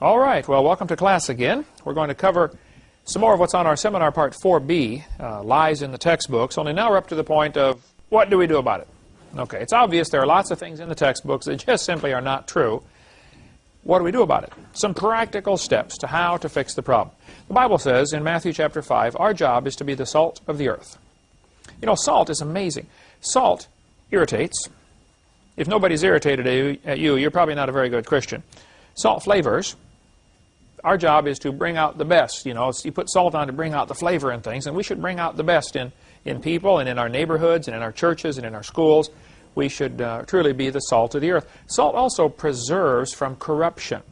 All right, well, welcome to class again. We're going to cover some more of what's on our seminar part 4B, lies in the textbooks, only now we're up to the point of what do we do about it? Okay, it's obvious there are lots of things in the textbooks that just simply are not true. What do we do about it? Some practical steps to how to fix the problem. The Bible says in Matthew chapter 5, our job is to be the salt of the earth. You know, salt is amazing. Salt irritates. If nobody's irritated at you, you're probably not a very good Christian. Salt flavors. Our job is to bring out the best. You know, you put salt on to bring out the flavor in things, and we should bring out the best in people and in our neighborhoods and in our churches and in our schools. We should truly be the salt of the earth. Salt also preserves from corruption.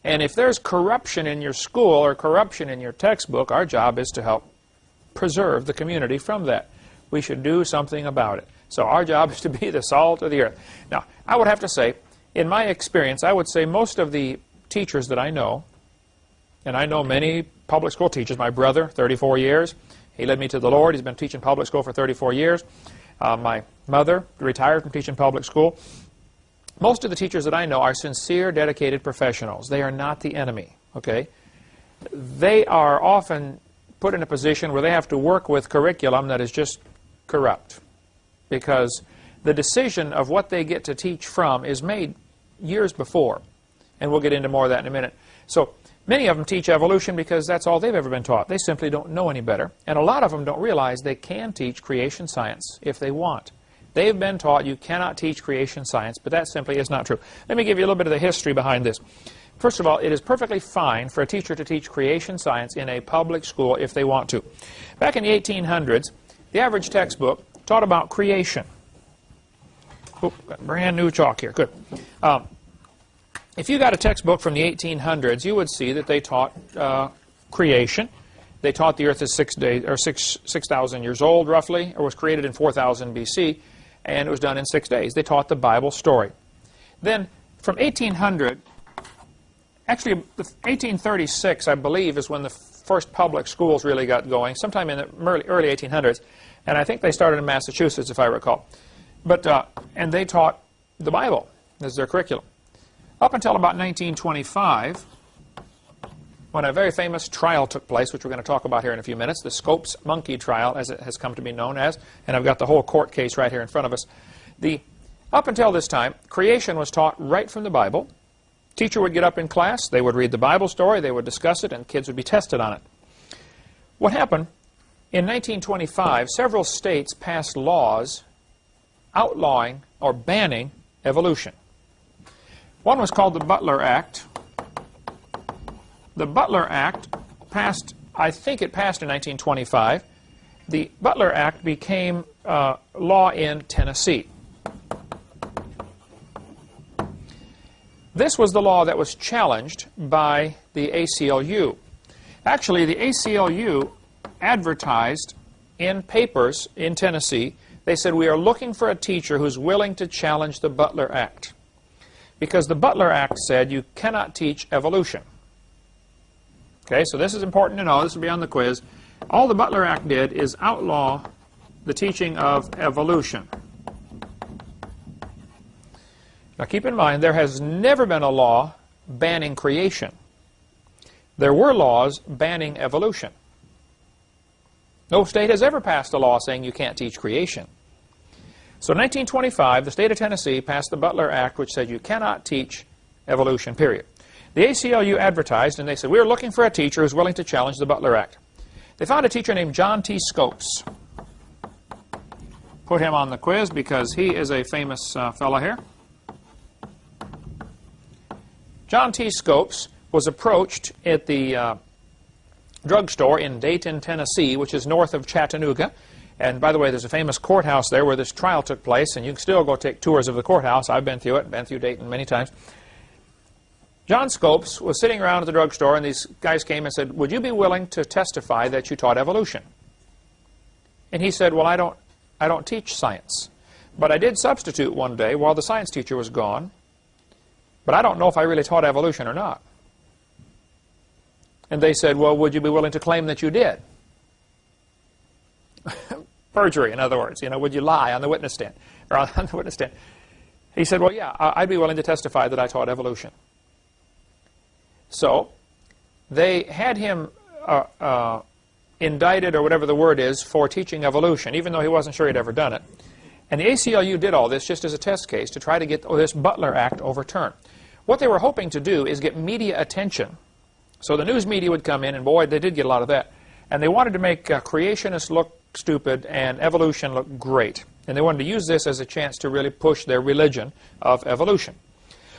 And if there's corruption in your school or corruption in your textbook, our job is to help preserve the community from that. We should do something about it. So our job is to be the salt of the earth. Now, I would have to say, in my experience, I would say most of the teachers that I know, and I know many public school teachers. My brother, 34 years, he led me to the Lord. He's been teaching public school for 34 years. My mother retired from teaching public school. Most of the teachers that I know are sincere, dedicated professionals. They are not the enemy, okay? They are often put in a position where they have to work with curriculum that is just corrupt, because the decision of what they get to teach from is made years before. And we'll get into more of that in a minute. So many of them teach evolution because that's all they've ever been taught. They simply don't know any better. And a lot of them don't realize they can teach creation science if they want. They've been taught you cannot teach creation science, but that simply is not true. Let me give you a little bit of the history behind this. First of all, it is perfectly fine for a teacher to teach creation science in a public school if they want to. Back in the 1800s, the average textbook taught about creation. Oh, got brand new chalk here. Good. If you got a textbook from the 1800s, you would see that they taught creation. They taught the earth is 6,000 years old, roughly, or was created in 4000 BC, and it was done in 6 days. They taught the Bible story. Then, from 1800, actually, 1836, I believe, is when the first public schools really got going, sometime in the early 1800s, and I think they started in Massachusetts, if I recall. But, and they taught the Bible as their curriculum. Up until about 1925, when a very famous trial took place, which we're going to talk about here in a few minutes, the Scopes monkey trial, as it has come to be known as, and I've got the whole court case right here in front of us. Up until this time, creation was taught right from the Bible. Teacher would get up in class, they would read the Bible story, they would discuss it, and kids would be tested on it. What happened? In 1925, several states passed laws outlawing or banning evolution. One was called the Butler Act. The Butler Act passed, I think it passed in 1925. The Butler Act became law in Tennessee. This was the law that was challenged by the ACLU. Actually, the ACLU advertised in papers in Tennessee. They said, we are looking for a teacher who's willing to challenge the Butler Act. Because the Butler Act said you cannot teach evolution. Okay, so this is important to know. This will be on the quiz. All the Butler Act did is outlaw the teaching of evolution. Now keep in mind, there has never been a law banning creation. There were laws banning evolution. No state has ever passed a law saying you can't teach creation. So in 1925, the state of Tennessee passed the Butler Act, which said you cannot teach evolution, period. The ACLU advertised, and they said, we're looking for a teacher who's willing to challenge the Butler Act. They found a teacher named John T. Scopes. Put him on the quiz because he is a famous fellow here. John T. Scopes was approached at the drugstore in Dayton, Tennessee, which is north of Chattanooga. And by the way, there's a famous courthouse there where this trial took place, and you can still go take tours of the courthouse. I've been through it, been through Dayton many times. John Scopes was sitting around at the drugstore, and these guys came and said, would you be willing to testify that you taught evolution? And he said, well, I don't teach science. But I did substitute one day while the science teacher was gone, but I don't know if I really taught evolution or not. And they said, well, would you be willing to claim that you did? Perjury, in other words. You know, would you lie on the witness stand? Or on the witness stand. He said, well, yeah, I'd be willing to testify that I taught evolution. So they had him indicted, or whatever the word is, for teaching evolution, even though he wasn't sure he'd ever done it. And the ACLU did all this just as a test case to try to get this Butler Act overturned. What they were hoping to do is get media attention. So the news media would come in, and boy, they did get a lot of that. And they wanted to make creationists look stupid and evolution look great. And they wanted to use this as a chance to really push their religion of evolution.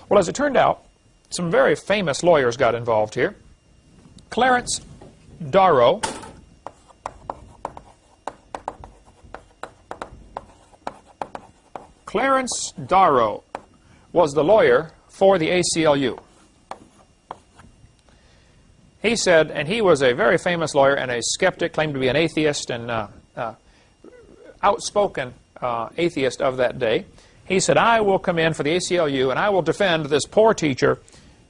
Well, as it turned out, some very famous lawyers got involved here. Clarence Darrow was the lawyer for the ACLU. He said, and he was a very famous lawyer and a skeptic, claimed to be an atheist and outspoken atheist of that day. He said, I will come in for the ACLU and I will defend this poor teacher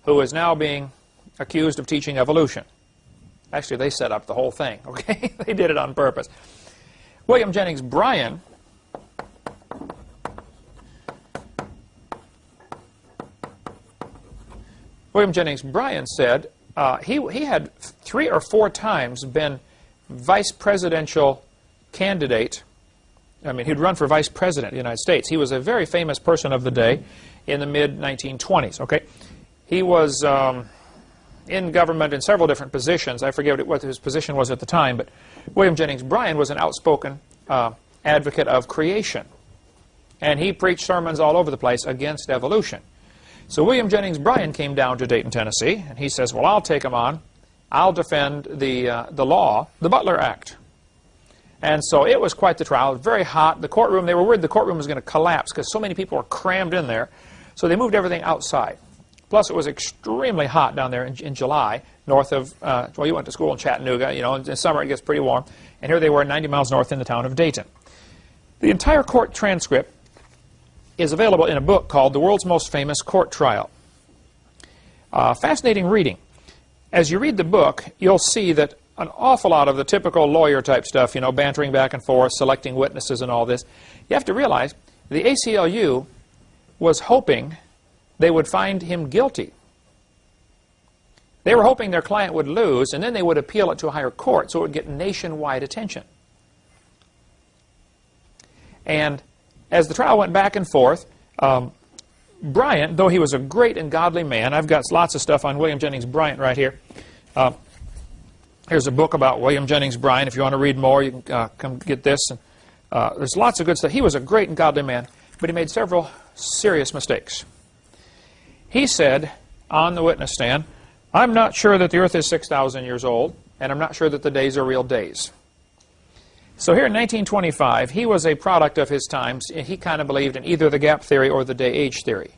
who is now being accused of teaching evolution. Actually, they set up the whole thing, okay? They did it on purpose. William Jennings Bryan said he had 3 or 4 times been vice presidential candidate. I mean, he'd run for vice president of the United States. He was a very famous person of the day in the mid-1920s, okay? He was in government in several different positions. I forget what his position was at the time, but William Jennings Bryan was an outspoken advocate of creation. And he preached sermons all over the place against evolution. So William Jennings Bryan came down to Dayton, Tennessee, and he says, well, I'll take him on. I'll defend the law, the Butler Act. And so it was quite the trial. It was very hot. The courtroom, they were worried the courtroom was going to collapse because so many people were crammed in there. So they moved everything outside. Plus, it was extremely hot down there in July, north of, well, you went to school in Chattanooga. You know, in summer it gets pretty warm. And here they were 90 miles north in the town of Dayton. The entire court transcript is available in a book called The World's Most Famous Court Trial. Fascinating reading. As you read the book, you'll see that an awful lot of the typical lawyer-type stuff, you know, bantering back and forth, selecting witnesses and all this, you have to realize the ACLU was hoping they would find him guilty. They were hoping their client would lose, and then they would appeal it to a higher court, so it would get nationwide attention. And as the trial went back and forth, Bryan, though he was a great and godly man, I've got lots of stuff on William Jennings Bryan right here. Here's a book about William Jennings Bryan. If you want to read more, you can come get this. And, there's lots of good stuff. He was a great and godly man, but he made several serious mistakes. He said on the witness stand, I'm not sure that the earth is 6,000 years old, and I'm not sure that the days are real days. So here in 1925, he was a product of his times. He kind of believed in either the gap theory or the day-age theory.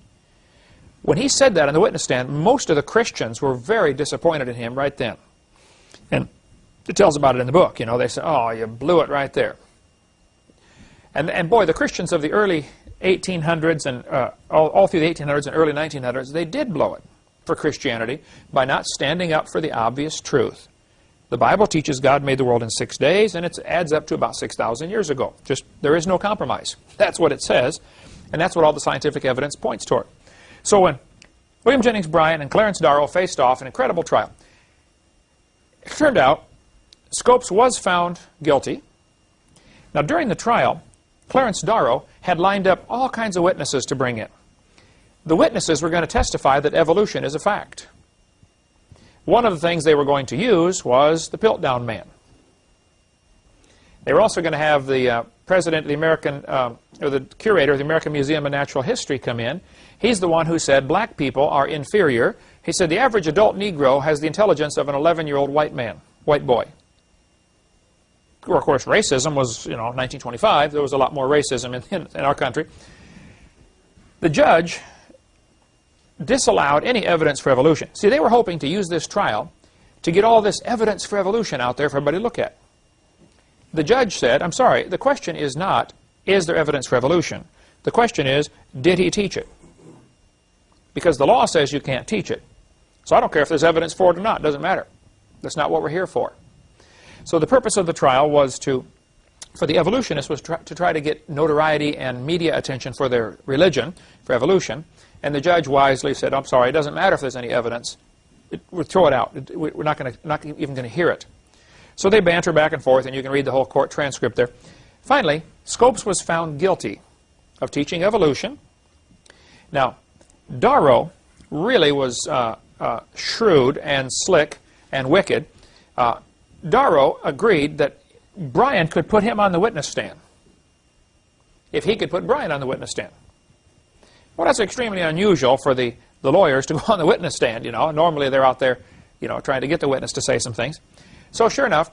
When he said that on the witness stand, most of the Christians were very disappointed in him right then. And it tells about it in the book. You know, they said, oh, you blew it right there. And boy, the Christians of the early 1800s and all through the 1800s and early 1900s, they did blow it for Christianity by not standing up for the obvious truth. The Bible teaches God made the world in 6 days, and it adds up to about 6,000 years ago. Just, there is no compromise. That's what it says, and that's what all the scientific evidence points toward. So when William Jennings Bryan and Clarence Darrow faced off an incredible trial, it turned out Scopes was found guilty. Now, during the trial, Clarence Darrow had lined up all kinds of witnesses to bring in. The witnesses were going to testify that evolution is a fact. One of the things they were going to use was the Piltdown Man. They were also going to have the president of the American, or the curator of the American Museum of Natural History come in. He's the one who said black people are inferior. He said the average adult Negro has the intelligence of an 11-year-old white man, white boy. Of course, racism was, 1925. There was a lot more racism in our country. The judge disallowed any evidence for evolution. See, they were hoping to use this trial to get all this evidence for evolution out there for everybody to look at. The judge said, I'm sorry, the question is not, is there evidence for evolution? The question is, did he teach it? Because the law says you can't teach it. So I don't care if there's evidence for it or not. It doesn't matter. That's not what we're here for. So the purpose of the trial was for the evolutionists was to try to get notoriety and media attention for their religion, for evolution. And the judge wisely said, I'm sorry, it doesn't matter if there's any evidence. we'll throw it out. We're not even going to hear it. So they banter back and forth, and you can read the whole court transcript there. Finally, Scopes was found guilty of teaching evolution. Now, Darrow really was shrewd and slick and wicked. Darrow agreed that Brian could put him on the witness stand if he could put Brian on the witness stand. Well, that's extremely unusual for the lawyers to go on the witness stand, you know. Normally they're out there, you know, trying to get the witness to say some things. So sure enough,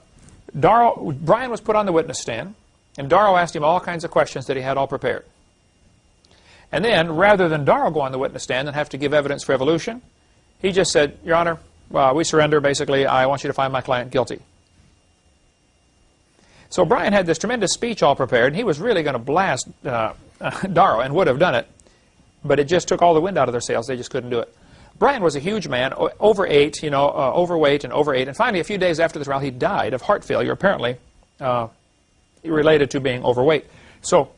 Brian was put on the witness stand, and Darrow asked him all kinds of questions that he had all prepared. And then, rather than Darrow go on the witness stand and have to give evidence for evolution, he just said, Your Honor, we surrender, basically. I want you to find my client guilty. So Brian had this tremendous speech all prepared, and he was really going to blast Darrow, and would have done it, but it just took all the wind out of their sails. They just couldn't do it. Brian was a huge man, overweight, and overate, and finally, a few days after the trial, he died of heart failure, apparently related to being overweight. So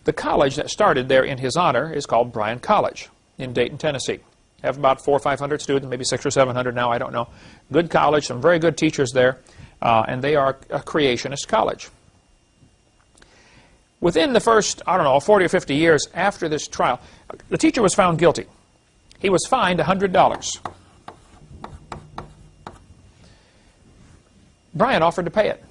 the college that started there in his honor is called Bryan College in Dayton, Tennessee. Have about 400 or 500 students, maybe 600 or 700 now, I don't know. Good college, some very good teachers there, and they are a creationist college. Within the first, 40 or 50 years after this trial, the teacher was found guilty. He was fined $100. Brian offered to pay it.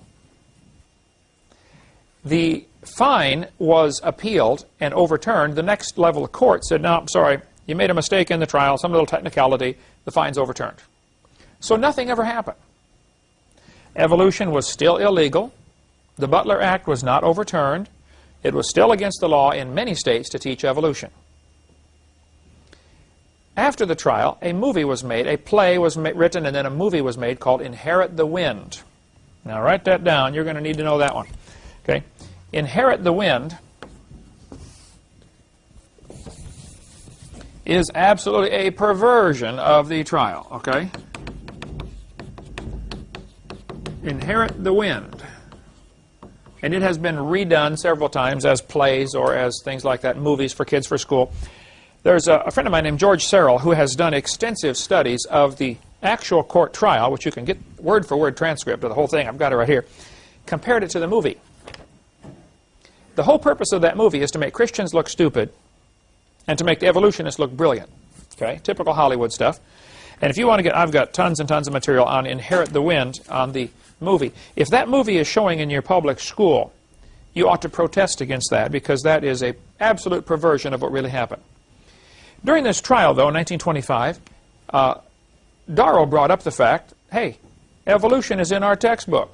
The fine was appealed and overturned. The next level of court said, no, I'm sorry, you made a mistake in the trial, some little technicality, the fine's overturned. So nothing ever happened. Evolution was still illegal. The Butler Act was not overturned. It was still against the law in many states to teach evolution. After the trial, a movie was made, a play was written, and then a movie was made called Inherit the Wind. Now write that down. You're going to need to know that one. Okay? Inherit the Wind is absolutely a perversion of the trial. Okay? Inherit the Wind. And it has been redone several times as plays or as things like that, movies for kids for school. There's a friend of mine named George Searle who has done extensive studies of the actual court trial, which you can get word-for-word transcript of the whole thing. I've got it right here. Compared it to the movie. The whole purpose of that movie is to make Christians look stupid and to make the evolutionists look brilliant. Okay? Typical Hollywood stuff. And if you want to get, I've got tons and tons of material on Inherit the Wind on the movie. If that movie is showing in your public school, you ought to protest against that because that is an absolute perversion of what really happened. During this trial, though, in 1925, Darrow brought up the fact, hey, evolution is in our textbook.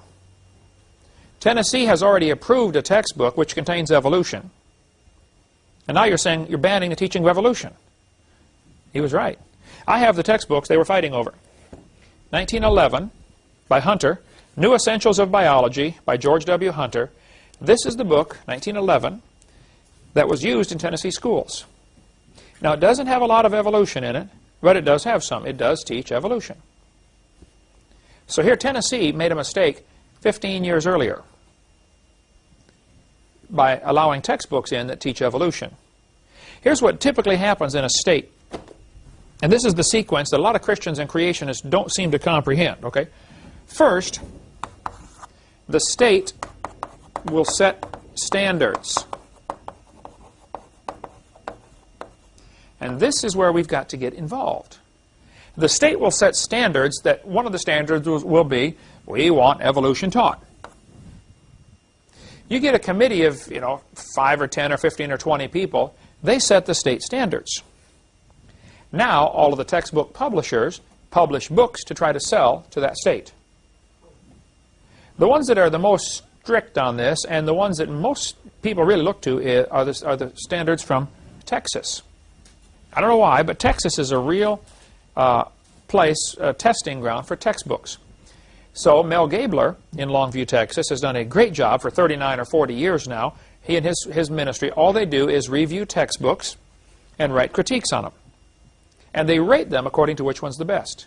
Tennessee has already approved a textbook which contains evolution. And now you're saying you're banning the teaching of evolution. He was right. I have the textbooks they were fighting over. 1911, by Hunter, New Essentials of Biology, by George W. Hunter. This is the book, 1911, that was used in Tennessee schools. Now, it doesn't have a lot of evolution in it, but it does have some. It does teach evolution. So here, Tennessee made a mistake 15 years earlier by allowing textbooks in that teach evolution. Here's what typically happens in a state. And this is the sequence that a lot of Christians and creationists don't seem to comprehend. Okay? First, the state will set standards. And this is where we've got to get involved. The state will set standards that one of the standards will be, we want evolution taught. You get a committee of, 5 or 10 or 15 or 20 people, they set the state standards. Now, all of the textbook publishers publish books to try to sell to that state. The ones that are the most strict on this, and the ones that most people really look to, are the standards from Texas. I don't know why, but Texas is a real testing ground for textbooks. So Mel Gabler in Longview, Texas, has done a great job for 39 or 40 years now. He and his ministry, all they do is review textbooks and write critiques on them. And they rate them according to which one's the best.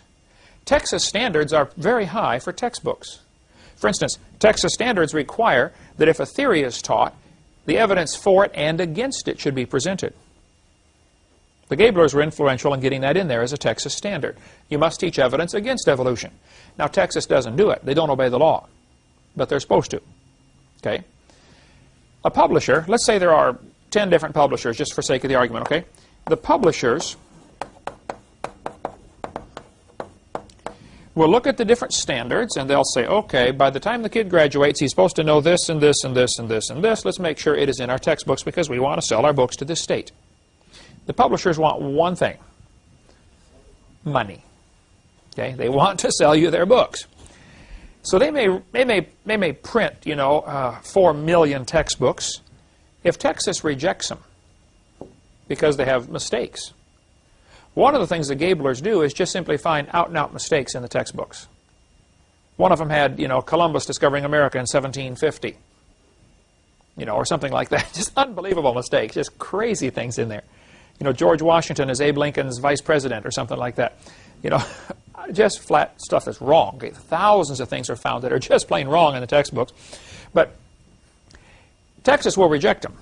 Texas standards are very high for textbooks. For instance, Texas standards require that if a theory is taught, the evidence for it and against it should be presented. The Gablers were influential in getting that in there as a Texas standard. You must teach evidence against evolution. Now, Texas doesn't do it. They don't obey the law, but they're supposed to. Okay? A publisher, let's say there are 10 different publishers, just for sake of the argument, okay? The publishers will look at the different standards, and they'll say, okay, by the time the kid graduates, he's supposed to know this and this and this and this and this. Let's make sure it is in our textbooks because we want to sell our books to this state. The publishers want one thing: money. Okay? They want to sell you their books. So they may print, 4 million textbooks. If Texas rejects them because they have mistakes, one of the things the Gablers do is just simply find out-and-out mistakes in the textbooks. One of them had, Columbus discovering America in 1750, or something like that. Just unbelievable mistakes, just crazy things in there. George Washington is Abe Lincoln's vice president or something like that. Just flat stuff that's wrong. Okay? Thousands of things are found that are just plain wrong in the textbooks. But Texas will reject them.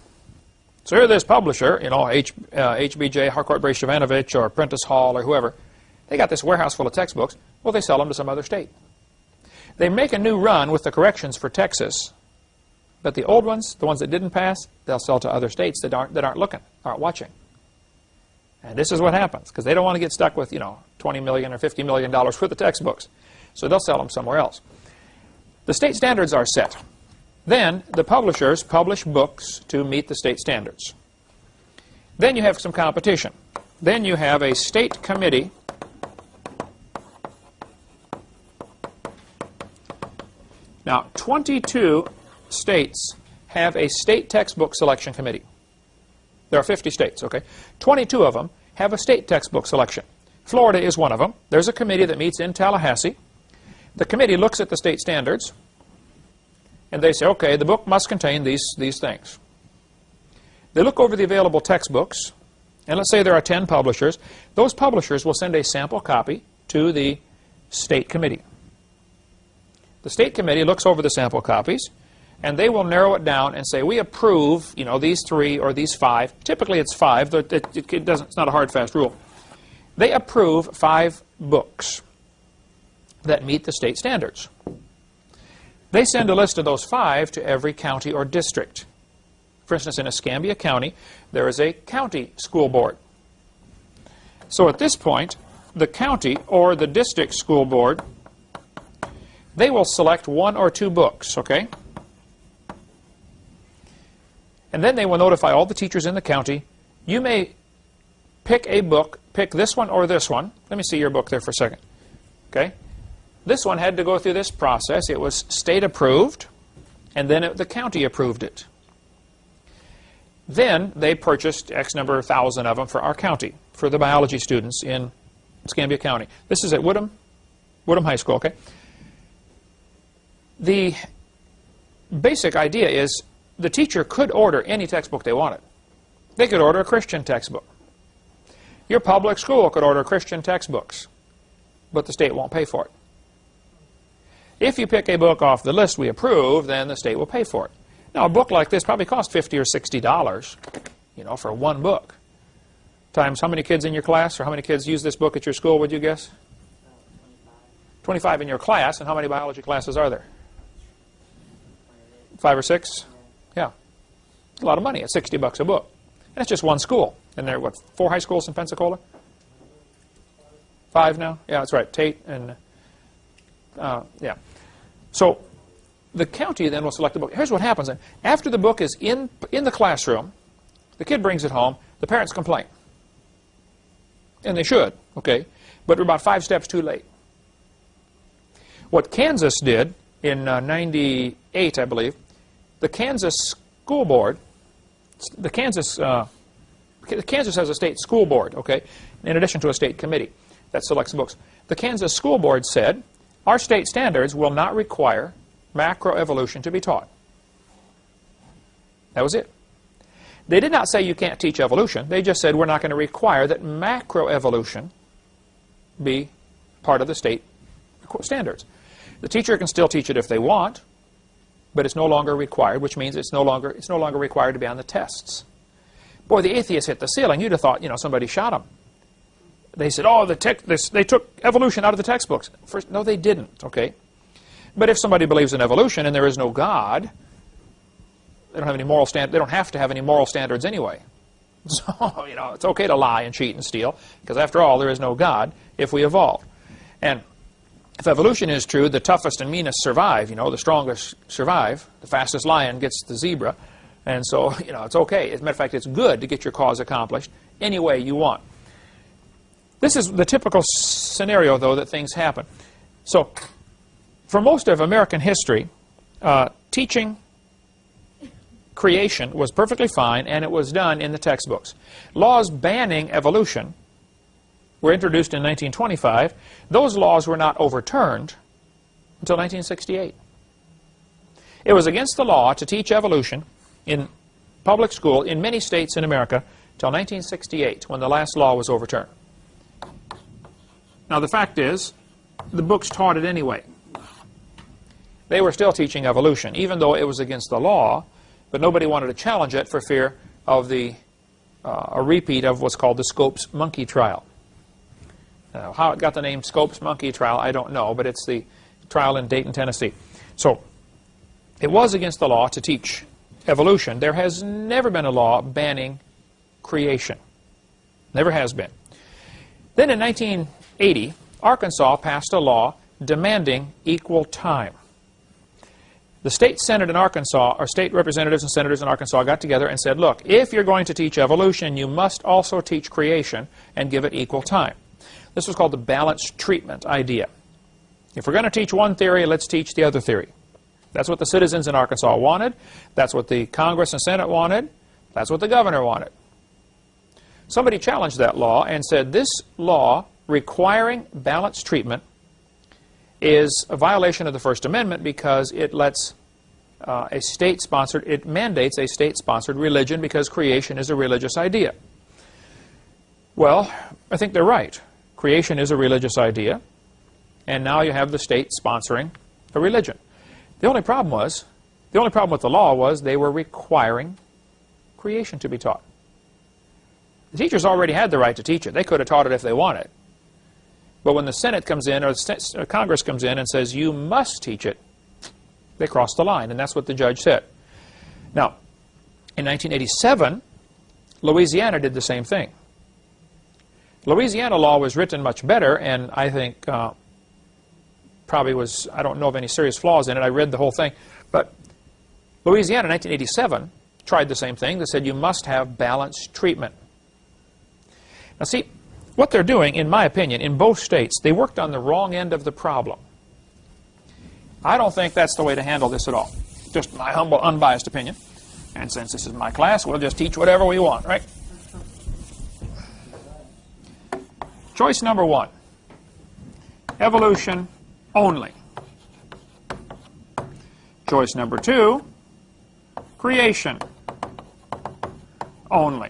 So here this publisher, HBJ, Harcourt Brace Jovanovich, or Prentice Hall, or whoever, they got this warehouse full of textbooks. Well, they sell them to some other state. They make a new run with the corrections for Texas, but the old ones, the ones that didn't pass, they'll sell to other states that aren't looking, aren't watching. And this is what happens, because they don't want to get stuck with, $20 million or $50 million worth of textbooks. So they'll sell them somewhere else. The state standards are set. Then the publishers publish books to meet the state standards. Then you have some competition. Then you have a state committee Now, 22 states have a state textbook selection committee. There are 50 states, okay? 22 of them have a state textbook selection. Florida is one of them. There's a committee that meets in Tallahassee. The committee looks at the state standards, and they say, okay, the book must contain these things. They look over the available textbooks, and let's say there are 10 publishers. Those publishers will send a sample copy to the state committee. The state committee looks over the sample copies, and they will narrow it down and say, we approve, these 3 or these 5. Typically it's 5. It's not a hard, fast rule. They approve 5 books that meet the state standards. They send a list of those 5 to every county or district. For instance, in Escambia County, there is a county school board. So at this point, the county or the district school board, they will select 1 or 2 books, okay? And then they will notify all the teachers in the county, you may pick a book, pick this one or this one. Let me see your book there for a second. Okay? This one had to go through this process. It was state approved, and then the county approved it. Then they purchased X number of thousand of them for our county, for the biology students in Escambia County. This is at Woodham High School, okay? The basic idea is the teacher could order any textbook they wanted. They could order a Christian textbook. Your public school could order Christian textbooks, but the state won't pay for it. If you pick a book off the list we approve, then the state will pay for it. Now, a book like this probably costs $50 or $60, for one book. Times how many kids in your class, or how many kids use this book at your school, would you guess? 25 in your class, and how many biology classes are there? 5 or 6? Yeah. A lot of money at $60 a book. And that's just one school. And there are, 4 high schools in Pensacola? 5 now? Yeah, that's right. Tate and, yeah. So the county then will select the book. Here's what happens. After the book is in the classroom, the kid brings it home, the parents complain. And they should, okay? But we're about 5 steps too late. What Kansas did in 98, I believe, the Kansas school board, Kansas has a state school board, okay, in addition to a state committee that selects books. The Kansas school board said, our state standards will not require macroevolution to be taught. That was it. They did not say you can't teach evolution. They just said we're not going to require that macroevolution be part of the state standards. The teacher can still teach it if they want, but it's no longer required, which means it's no longer required to be on the tests. Boy, the atheists hit the ceiling. You'd have thought, somebody shot them. They said, oh, they took evolution out of the textbooks. First, no, they didn't, okay? But if somebody believes in evolution and there is no God, they don't have any moral standards. They don't have to have any moral standards anyway. So, it's okay to lie and cheat and steal, because after all, there is no God if we evolve. And if evolution is true, the toughest and meanest survive, the strongest survive. The fastest lion gets the zebra. And so, it's okay. As a matter of fact, it's good to get your cause accomplished any way you want. This is the typical scenario, though, that things happen. So, for most of American history, teaching creation was perfectly fine, and it was done in the textbooks. Laws banning evolution were introduced in 1925. Those laws were not overturned until 1968. It was against the law to teach evolution in public school in many states in America until 1968, when the last law was overturned. Now, the fact is, the books taught it anyway. They were still teaching evolution, even though it was against the law, but nobody wanted to challenge it for fear of a repeat of what's called the Scopes monkey trial. Now, how it got the name Scopes monkey trial, I don't know, but it's the trial in Dayton, Tennessee. So, it was against the law to teach evolution. There has never been a law banning creation. Never has been. Then in 1980, Arkansas passed a law demanding equal time. The state senate in Arkansas, or state representatives and senators in Arkansas, got together and said, look, if you're going to teach evolution, you must also teach creation and give it equal time. This was called the balanced treatment idea. If we're going to teach one theory, let's teach the other theory. That's what the citizens in Arkansas wanted. That's what the Congress and Senate wanted. That's what the governor wanted. Somebody challenged that law and said this law requiring balanced treatment is a violation of the First Amendment because it lets it mandates a state-sponsored religion because creation is a religious idea. Well, I think they're right. Creation is a religious idea, and now you have the state sponsoring a religion. The only problem with the law was they were requiring creation to be taught. The teachers already had the right to teach it. They could have taught it if they wanted. But when the Senate comes in, or Congress comes in and says, you must teach it, they crossed the line, and that's what the judge said. Now, in 1987, Louisiana did the same thing. Louisiana law was written much better, and I think probably was, I don't know of any serious flaws in it. I read the whole thing. But Louisiana in 1987 tried the same thing. They said you must have balanced treatment. Now see, what they're doing, in my opinion, in both states, they worked on the wrong end of the problem. I don't think that's the way to handle this at all. Just my humble, unbiased opinion. And since this is my class, we'll just teach whatever we want, right? Choice number one, evolution only. Choice number two, creation only.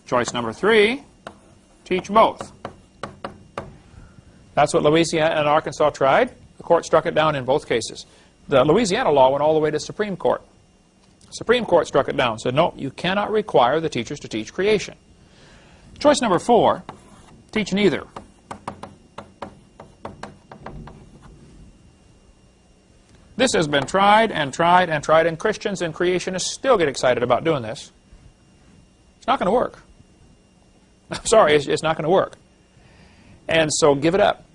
Choice number three, teach both. That's what Louisiana and Arkansas tried. The court struck it down in both cases. The Louisiana law went all the way to Supreme Court. Supreme Court struck it down, said, no, you cannot require the teachers to teach creation. Choice number four, teach neither. This has been tried and tried and tried, and Christians and creationists still get excited about doing this. It's not going to work. I'm sorry, it's not going to work. And so give it up.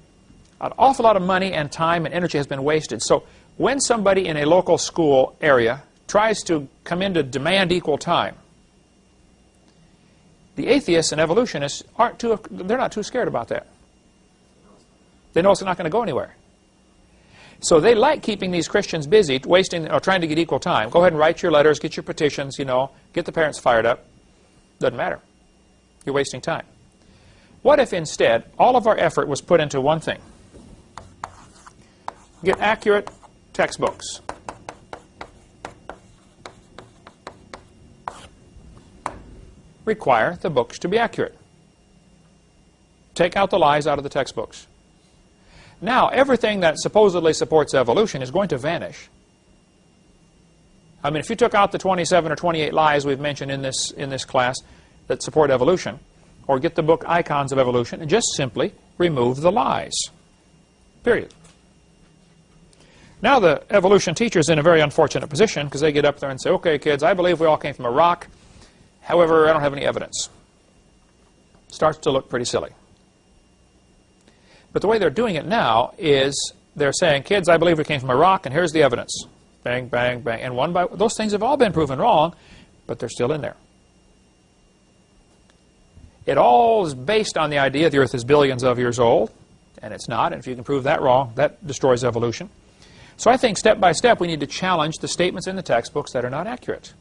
An awful lot of money and time and energy has been wasted. So when somebody in a local school area tries to come in to demand equal time, the atheists and evolutionists they're not too scared about that. They know it's not going to go anywhere. So they like keeping these Christians busy, wasting or trying to get equal time. Go ahead and write your letters, get your petitions, get the parents fired up. Doesn't matter. You're wasting time. What if instead all of our effort was put into one thing? Get accurate textbooks. Require the books to be accurate. Take out the lies out of the textbooks. Now, everything that supposedly supports evolution is going to vanish. I mean, if you took out the 27 or 28 lies we've mentioned in this class that support evolution, or get the book Icons of Evolution, and just simply remove the lies. Period. Now the evolution teacher's in a very unfortunate position because they get up there and say, okay, kids, I believe we all came from a rock. However, I don't have any evidence. Starts to look pretty silly. But the way they're doing it now is they're saying, kids, I believe we came from a rock, and here's the evidence. Bang, bang, bang. And one by those things have all been proven wrong, but they're still in there. It all is based on the idea the Earth is billions of years old, and it's not. And if you can prove that wrong, that destroys evolution. So I think step by step we need to challenge the statements in the textbooks that are not accurate.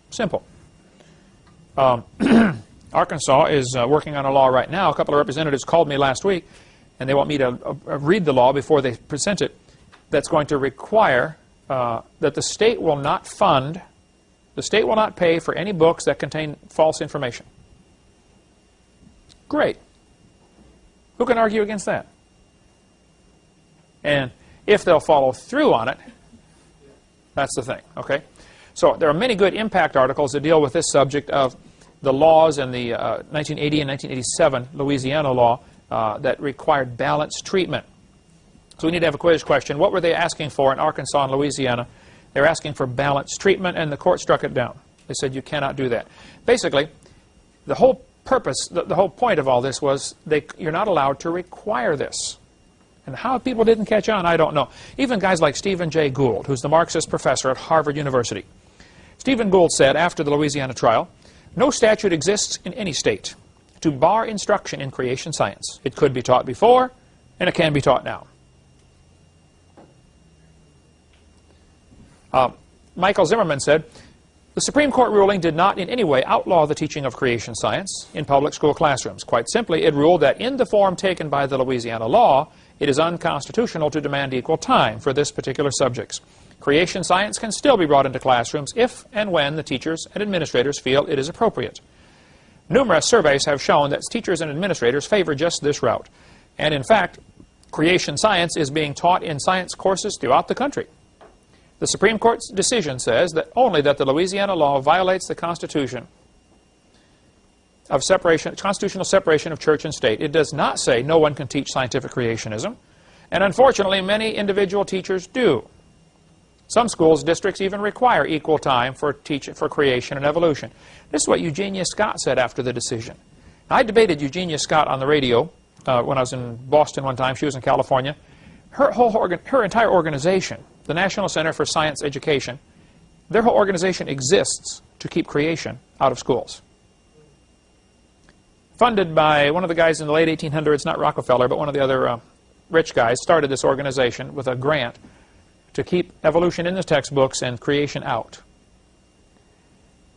Simple. Arkansas is working on a law right now. A couple of representatives called me last week, and they want me to read the law before they present it. That's going to require that the state will not fund, the state will not pay for any books that contain false information. Great. Who can argue against that? And if they'll follow through on it, that's the thing, okay? So there are many good impact articles that deal with this subject of the laws in the 1980 and 1987 Louisiana law that required balanced treatment. So we need to have a quiz question. What were they asking for in Arkansas and Louisiana? They were asking for balanced treatment, and the court struck it down. They said you cannot do that. Basically, the whole purpose, the whole point of all this was you're not allowed to require this. And how people didn't catch on, I don't know. Even guys like Stephen Jay Gould, who's the Marxist professor at Harvard University. Stephen Gould said after the Louisiana trial, no statute exists in any state to bar instruction in creation science. It could be taught before, and it can be taught now. Michael Zimmerman said, the Supreme Court ruling did not in any way outlaw the teaching of creation science in public school classrooms. Quite simply, it ruled that in the form taken by the Louisiana law, it is unconstitutional to demand equal time for this particular subjects. Creation science can still be brought into classrooms if and when the teachers and administrators feel it is appropriate. Numerous surveys have shown that teachers and administrators favor just this route. And in fact, creation science is being taught in science courses throughout the country. The Supreme Court's decision says that only that the Louisiana law violates the Constitution of constitutional separation of church and state. It does not say no one can teach scientific creationism, and unfortunately many individual teachers do. Some schools, districts even require equal time for creation and evolution. This is what Eugenia Scott said after the decision. I debated Eugenia Scott on the radio when I was in Boston one time. She was in California. Her entire organization, the National Center for Science Education, their whole organization exists to keep creation out of schools. Funded by one of the guys in the late 1800s, not Rockefeller, but one of the other rich guys, started this organization with a grant to keep evolution in the textbooks and creation out.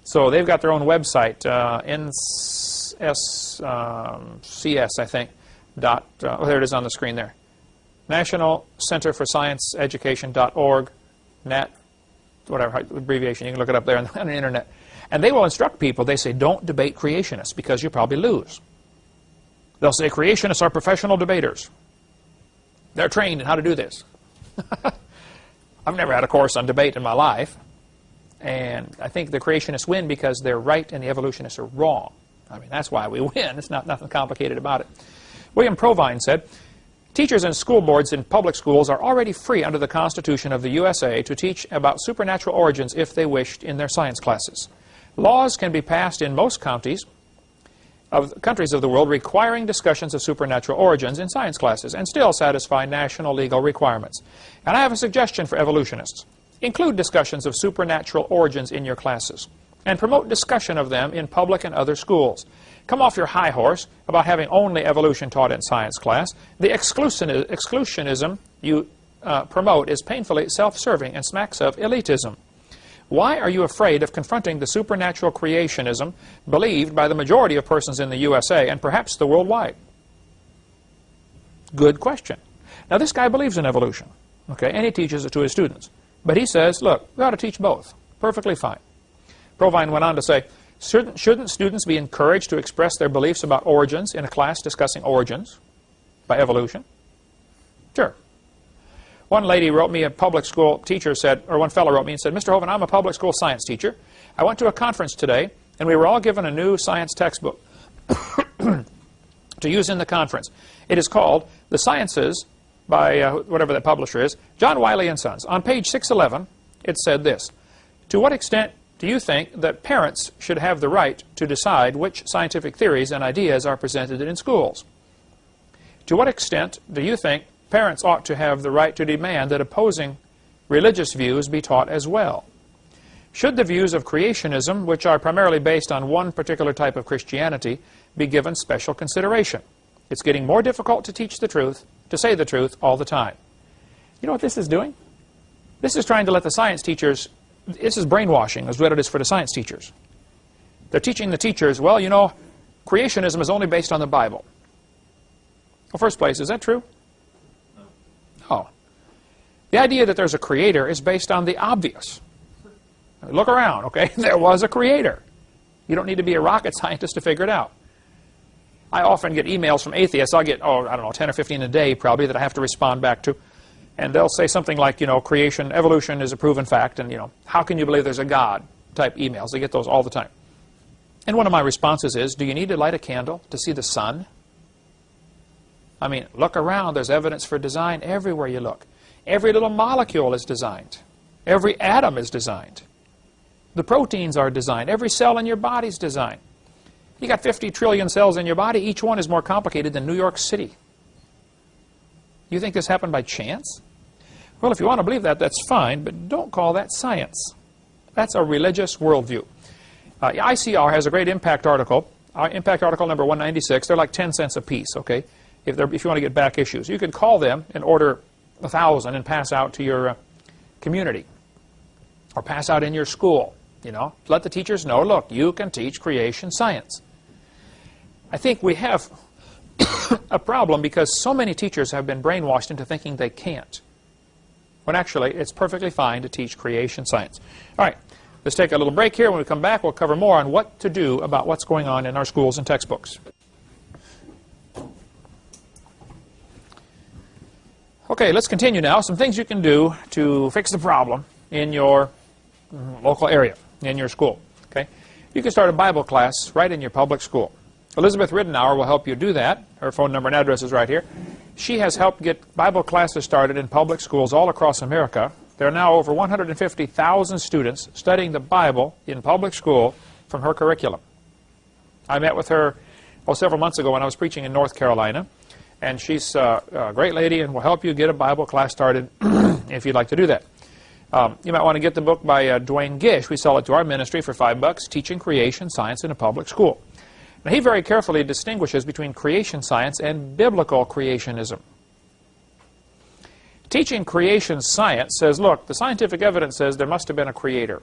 So they've got their own website, NSCS, I think. There it is on the screen there. National Center for Science Education.org, NAT, whatever abbreviation, you can look it up there on the internet. And they will instruct people, they say, don't debate creationists because you'll probably lose. They'll say creationists are professional debaters. They're trained in how to do this. I've never had a course on debate in my life. And I think the creationists win because they're right and the evolutionists are wrong. I mean, that's why we win. It's not nothing complicated about it. William Provine said, teachers and school boards in public schools are already free under the Constitution of the USA to teach about supernatural origins if they wished in their science classes. Laws can be passed in most countries of the world requiring discussions of supernatural origins in science classes and still satisfy national legal requirements. And I have a suggestion for evolutionists. Include discussions of supernatural origins in your classes and promote discussion of them in public and other schools. Come off your high horse about having only evolution taught in science class. The exclusionism you promote is painfully self-serving and smacks of elitism. Why are you afraid of confronting the supernatural creationism believed by the majority of persons in the USA and perhaps the worldwide? Good question. Now this guy believes in evolution, okay, and he teaches it to his students. But he says, look, we ought to teach both. Perfectly fine. Provine went on to say, shouldn't students be encouraged to express their beliefs about origins in a class discussing origins by evolution? Sure. One lady wrote me, a public school teacher said, or one fellow wrote me and said, Mr. Hovind, I'm a public school science teacher. I went to a conference today, and we were all given a new science textbook to use in the conference. It is called The Sciences by whatever that publisher is, John Wiley and Sons. On page 611, it said this: to what extent do you think that parents should have the right to decide which scientific theories and ideas are presented in schools? To what extent do you think parents ought to have the right to demand that opposing religious views be taught as well? Should the views of creationism, which are primarily based on one particular type of Christianity, be given special consideration? It's getting more difficult to teach the truth, to say the truth all the time. You know what this is doing? This is trying to let the science teachers, this is brainwashing, is what it is for the science teachers. They're teaching the teachers, well, you know, creationism is only based on the Bible. Well, first place, is that true? No. The idea that there's a creator is based on the obvious. Look around, okay? There was a creator. You don't need to be a rocket scientist to figure it out. I often get emails from atheists. I'll get, I don't know, 10 or 15 a day probably that I have to respond back to. And they'll say something like, you know, creation, evolution is a proven fact, and, you know, how can you believe there's a God type emails. I get those all the time. And one of my responses is, do you need to light a candle to see the sun? I mean, look around. There's evidence for design everywhere you look. Every little molecule is designed. Every atom is designed. The proteins are designed. Every cell in your body is designed. You got 50 trillion cells in your body. Each one is more complicated than New York City. You think this happened by chance? Well, if you want to believe that, that's fine, but don't call that science. That's a religious worldview. ICR has a great impact article. Impact article number 196. They're like 10 cents a piece, okay? If you want to get back issues. You could call them and order 1,000 and pass out to your community. Or pass out in your school, you know. Let the teachers know, look, you can teach creation science. I think we have a problem because so many teachers have been brainwashed into thinking they can't. When actually, it's perfectly fine to teach creation science. All right, let's take a little break here. When we come back, we'll cover more on what to do about what's going on in our schools and textbooks. Okay, let's continue now. Some things you can do to fix the problem in your local area, in your school. Okay, you can start a Bible class right in your public school. Elizabeth Ridenour will help you do that. Her phone number and address is right here. She has helped get Bible classes started in public schools all across America. There are now over 150,000 students studying the Bible in public school from her curriculum. I met with her several months ago when I was preaching in North Carolina, and she's a great lady and will help you get a Bible class started if you'd like to do that. You might want to get the book by Dwayne Gish. We sell it to our ministry for $5, Teaching Creation Science in a Public School. Now, he very carefully distinguishes between creation science and biblical creationism. Teaching creation science says, look, the scientific evidence says there must have been a creator.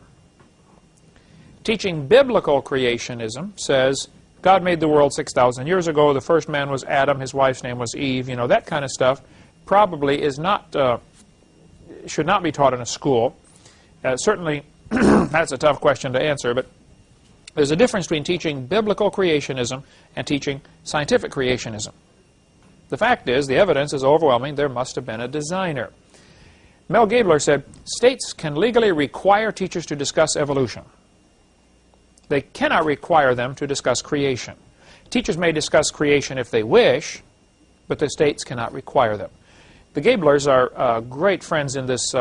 Teaching biblical creationism says God made the world 6,000 years ago. The first man was Adam. His wife's name was Eve. You know, that kind of stuff probably is not, should not be taught in a school. Certainly, that's a tough question to answer, but there's a difference between teaching biblical creationism and teaching scientific creationism. The fact is, the evidence is overwhelming. There must have been a designer. Mel Gabler said, states can legally require teachers to discuss evolution. They cannot require them to discuss creation. Teachers may discuss creation if they wish, but the states cannot require them. The Gablers are great friends in this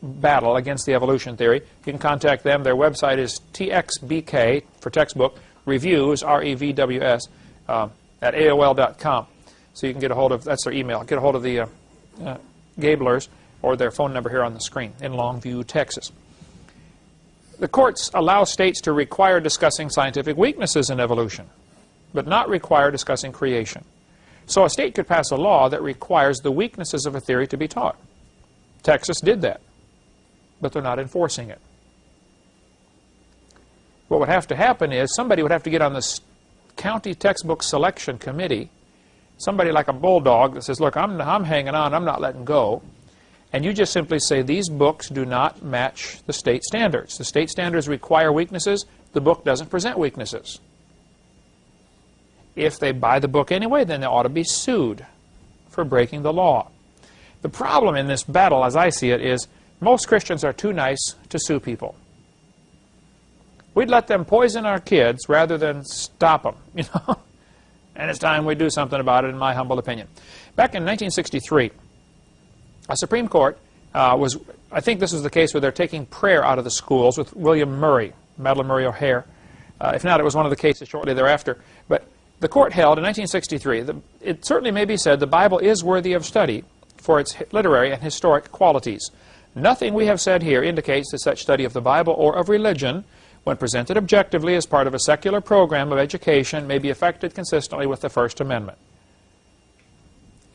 battle against the evolution theory. You can contact them. Their website is TXBK, for textbook, reviews, R-E-V-W-S, at AOL.com. So you can get a hold of, that's their email, get a hold of the Gablers or their phone number here on the screen in Longview, Texas. The courts allow states to require discussing scientific weaknesses in evolution, but not require discussing creation. So a state could pass a law that requires the weaknesses of a theory to be taught. Texas did that, but they're not enforcing it. What would have to happen is somebody would have to get on the county textbook selection committee, somebody like a bulldog that says, look, I'm hanging on, I'm not letting go. And you just simply say, these books do not match the state standards. The state standards require weaknesses. The book doesn't present weaknesses. If they buy the book anyway, then they ought to be sued for breaking the law. The problem in this battle, as I see it, is most Christians are too nice to sue people. We'd let them poison our kids rather than stop them, you know. And it's time we do something about it, in my humble opinion. Back in 1963, a Supreme Court I think this was the case where they're taking prayer out of the schools with William Murray, Madeline Murray O'Hare. If not, it was one of the cases shortly thereafter. But the court held in 1963, it certainly may be said the Bible is worthy of study for its literary and historic qualities. Nothing we have said here indicates that such study of the Bible or of religion, when presented objectively as part of a secular program of education, may be effected consistently with the First Amendment.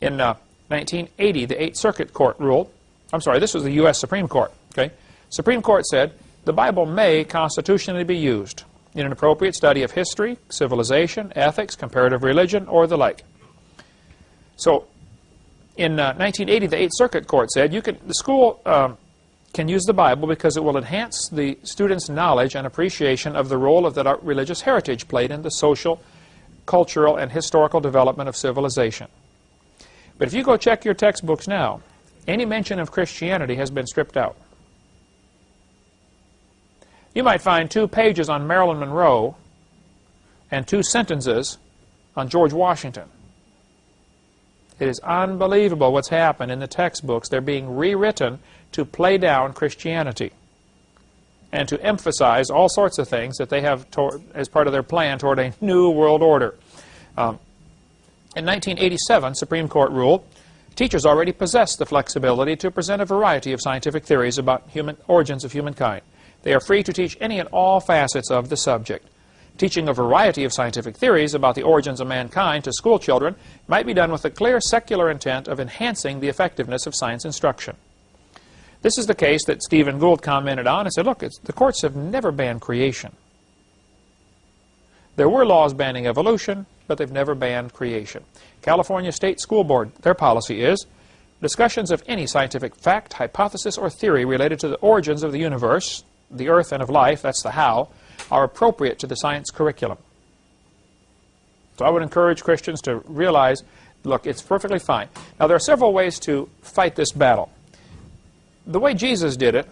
In 1980, the Eighth Circuit Court ruled, I'm sorry, this was the U.S. Supreme Court, okay? Supreme Court said, the Bible may constitutionally be used in an appropriate study of history, civilization, ethics, comparative religion, or the like. So, in 1980, the Eighth Circuit Court said, the school can use the Bible because it will enhance the students' knowledge and appreciation of the role that our religious heritage played in the social, cultural, and historical development of civilization. But if you go check your textbooks now, any mention of Christianity has been stripped out. You might find 2 pages on Marilyn Monroe and 2 sentences on George Washington. It is unbelievable what's happened in the textbooks. They're being rewritten to play down Christianity and to emphasize all sorts of things that they have as part of their plan toward a new world order. In 1987, Supreme Court ruled, teachers already possess the flexibility to present a variety of scientific theories about origins of humankind. They are free to teach any and all facets of the subject. Teaching a variety of scientific theories about the origins of mankind to school children might be done with the clear secular intent of enhancing the effectiveness of science instruction. This is the case that Stephen Gould commented on and said, look, the courts have never banned creation. There were laws banning evolution, but they've never banned creation. California State School Board, their policy is, discussions of any scientific fact, hypothesis, or theory related to the origins of the universe, the earth, and of life, that's the how, are appropriate to the science curriculum. So I would encourage Christians to realize, look, it's perfectly fine. Now, there are several ways to fight this battle. The way Jesus did it,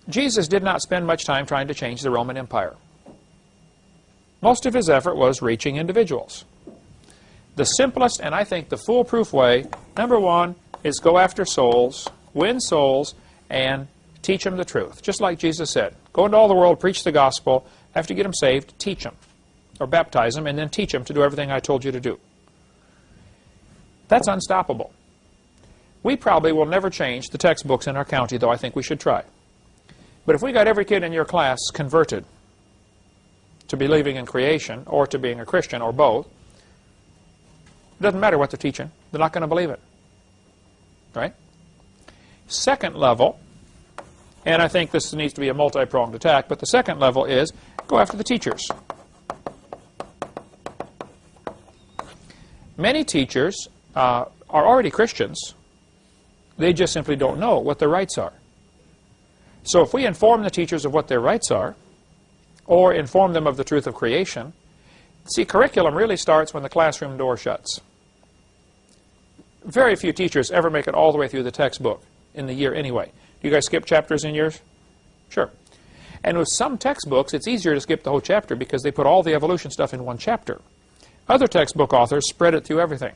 Jesus did not spend much time trying to change the Roman Empire. Most of his effort was reaching individuals. The simplest and I think the foolproof way, number 1, is go after souls, win souls, and teach them the truth. Just like Jesus said, go into all the world, preach the gospel. After you get them saved, teach them, or baptize them, and then teach them to do everything I told you to do. That's unstoppable. We probably will never change the textbooks in our county, though I think we should try. But if we got every kid in your class converted to believing in creation, or to being a Christian, or both, it doesn't matter what they're teaching. They're not going to believe it. Right? Second level, and I think this needs to be a multi-pronged attack, but the second level is go after the teachers. Many teachers are already Christians. They just simply don't know what their rights are. So if we inform the teachers of what their rights are, or inform them of the truth of creation, see, curriculum really starts when the classroom door shuts. Very few teachers ever make it all the way through the textbook in the year anyway. Do you guys skip chapters in yours? Sure. And with some textbooks, it's easier to skip the whole chapter because they put all the evolution stuff in one chapter. Other textbook authors spread it through everything.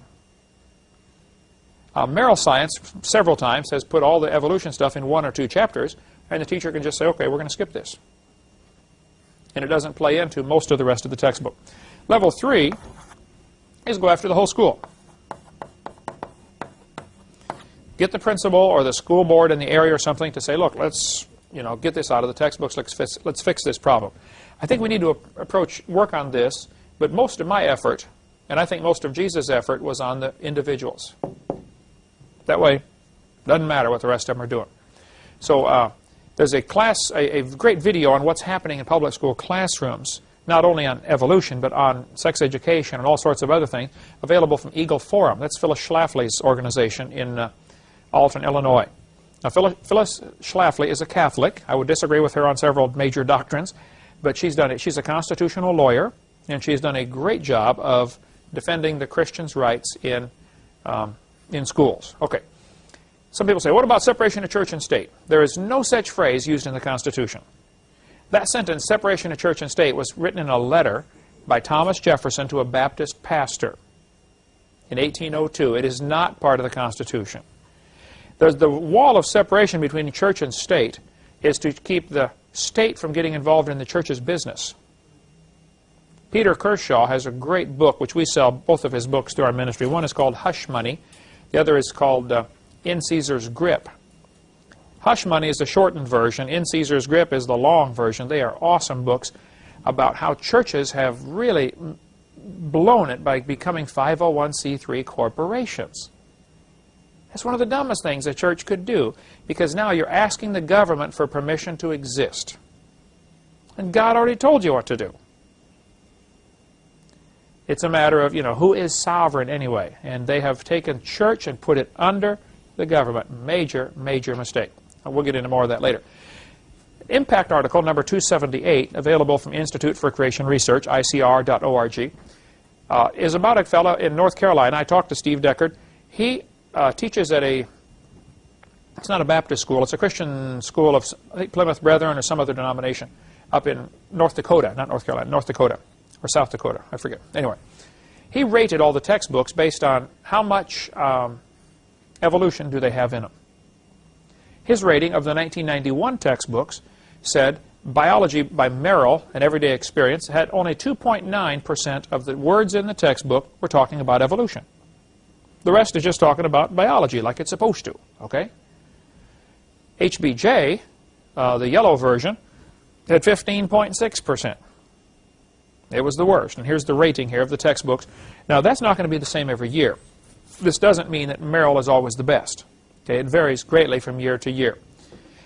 Merrill Science, several times, has put all the evolution stuff in 1 or 2 chapters, and the teacher can just say, okay, we're going to skip this. And it doesn't play into most of the rest of the textbook. Level 3 is go after the whole school. Get the principal or the school board in the area or something to say, look, let's get this out of the textbooks, let's fix this problem. I think we need to work on this, but most of my effort, and I think most of Jesus' effort, was on the individuals. That way, it doesn't matter what the rest of them are doing. So there's a great video on what's happening in public school classrooms, not only on evolution, but on sex education and all sorts of other things, available from Eagle Forum. That's Phyllis Schlafly's organization in Alton, Illinois. Now, Phyllis Schlafly is a Catholic. I would disagree with her on several major doctrines, but she's done it. She's a constitutional lawyer, and she's done a great job of defending the Christians' rights in schools. Okay. Some people say, what about separation of church and state? There is no such phrase used in the Constitution. That sentence, separation of church and state, was written in a letter by Thomas Jefferson to a Baptist pastor in 1802. It is not part of the Constitution. The wall of separation between church and state is to keep the state from getting involved in the church's business. Peter Kershaw has a great book, which we sell both of his books through our ministry. One is called Hush Money. The other is called In Caesar's Grip. Hush Money is the shortened version. In Caesar's Grip is the long version. They are awesome books about how churches have really blown it by becoming 501c3 corporations. That's one of the dumbest things a church could do, because now you're asking the government for permission to exist. And God already told you what to do. It's a matter of, who is sovereign anyway? And they have taken church and put it under the government. Major, major mistake. And we'll get into more of that later. Impact article number 278, available from Institute for Creation Research, ICR.org, is about a fellow in North Carolina. I talked to Steve Deckard. He teaches at it's not a Baptist school, it's a Christian school of, I think, Plymouth Brethren or some other denomination, up in North Dakota, not North Carolina, North Dakota, or South Dakota, I forget. Anyway, he rated all the textbooks based on how much evolution do they have in them. His rating of the 1991 textbooks said biology by Merrill and everyday experience had only 2.9% of the words in the textbook were talking about evolution. The rest is just talking about biology like it's supposed to, okay? HBJ, the yellow version, had 15.6%. It was the worst. And here's the rating here of the textbooks. Now, that's not going to be the same every year. This doesn't mean that Merrill is always the best. Okay, it varies greatly from year to year.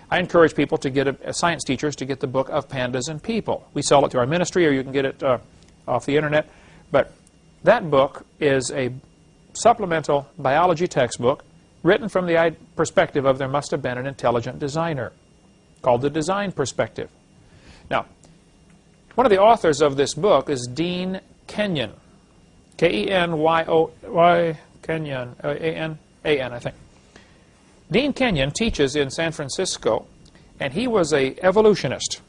I encourage people to get science teachers to get the book of Pandas and People. We sell it through our ministry, or you can get it off the internet. But that book is a supplemental biology textbook written from the perspective of there must have been an intelligent designer, called the design perspective. Now, one of the authors of this book is Dean Kenyon, K-E-N-Y-O-Y, Kenyon, A-N-A-N, I think. Dean Kenyon teaches in San Francisco, and he was an evolutionist.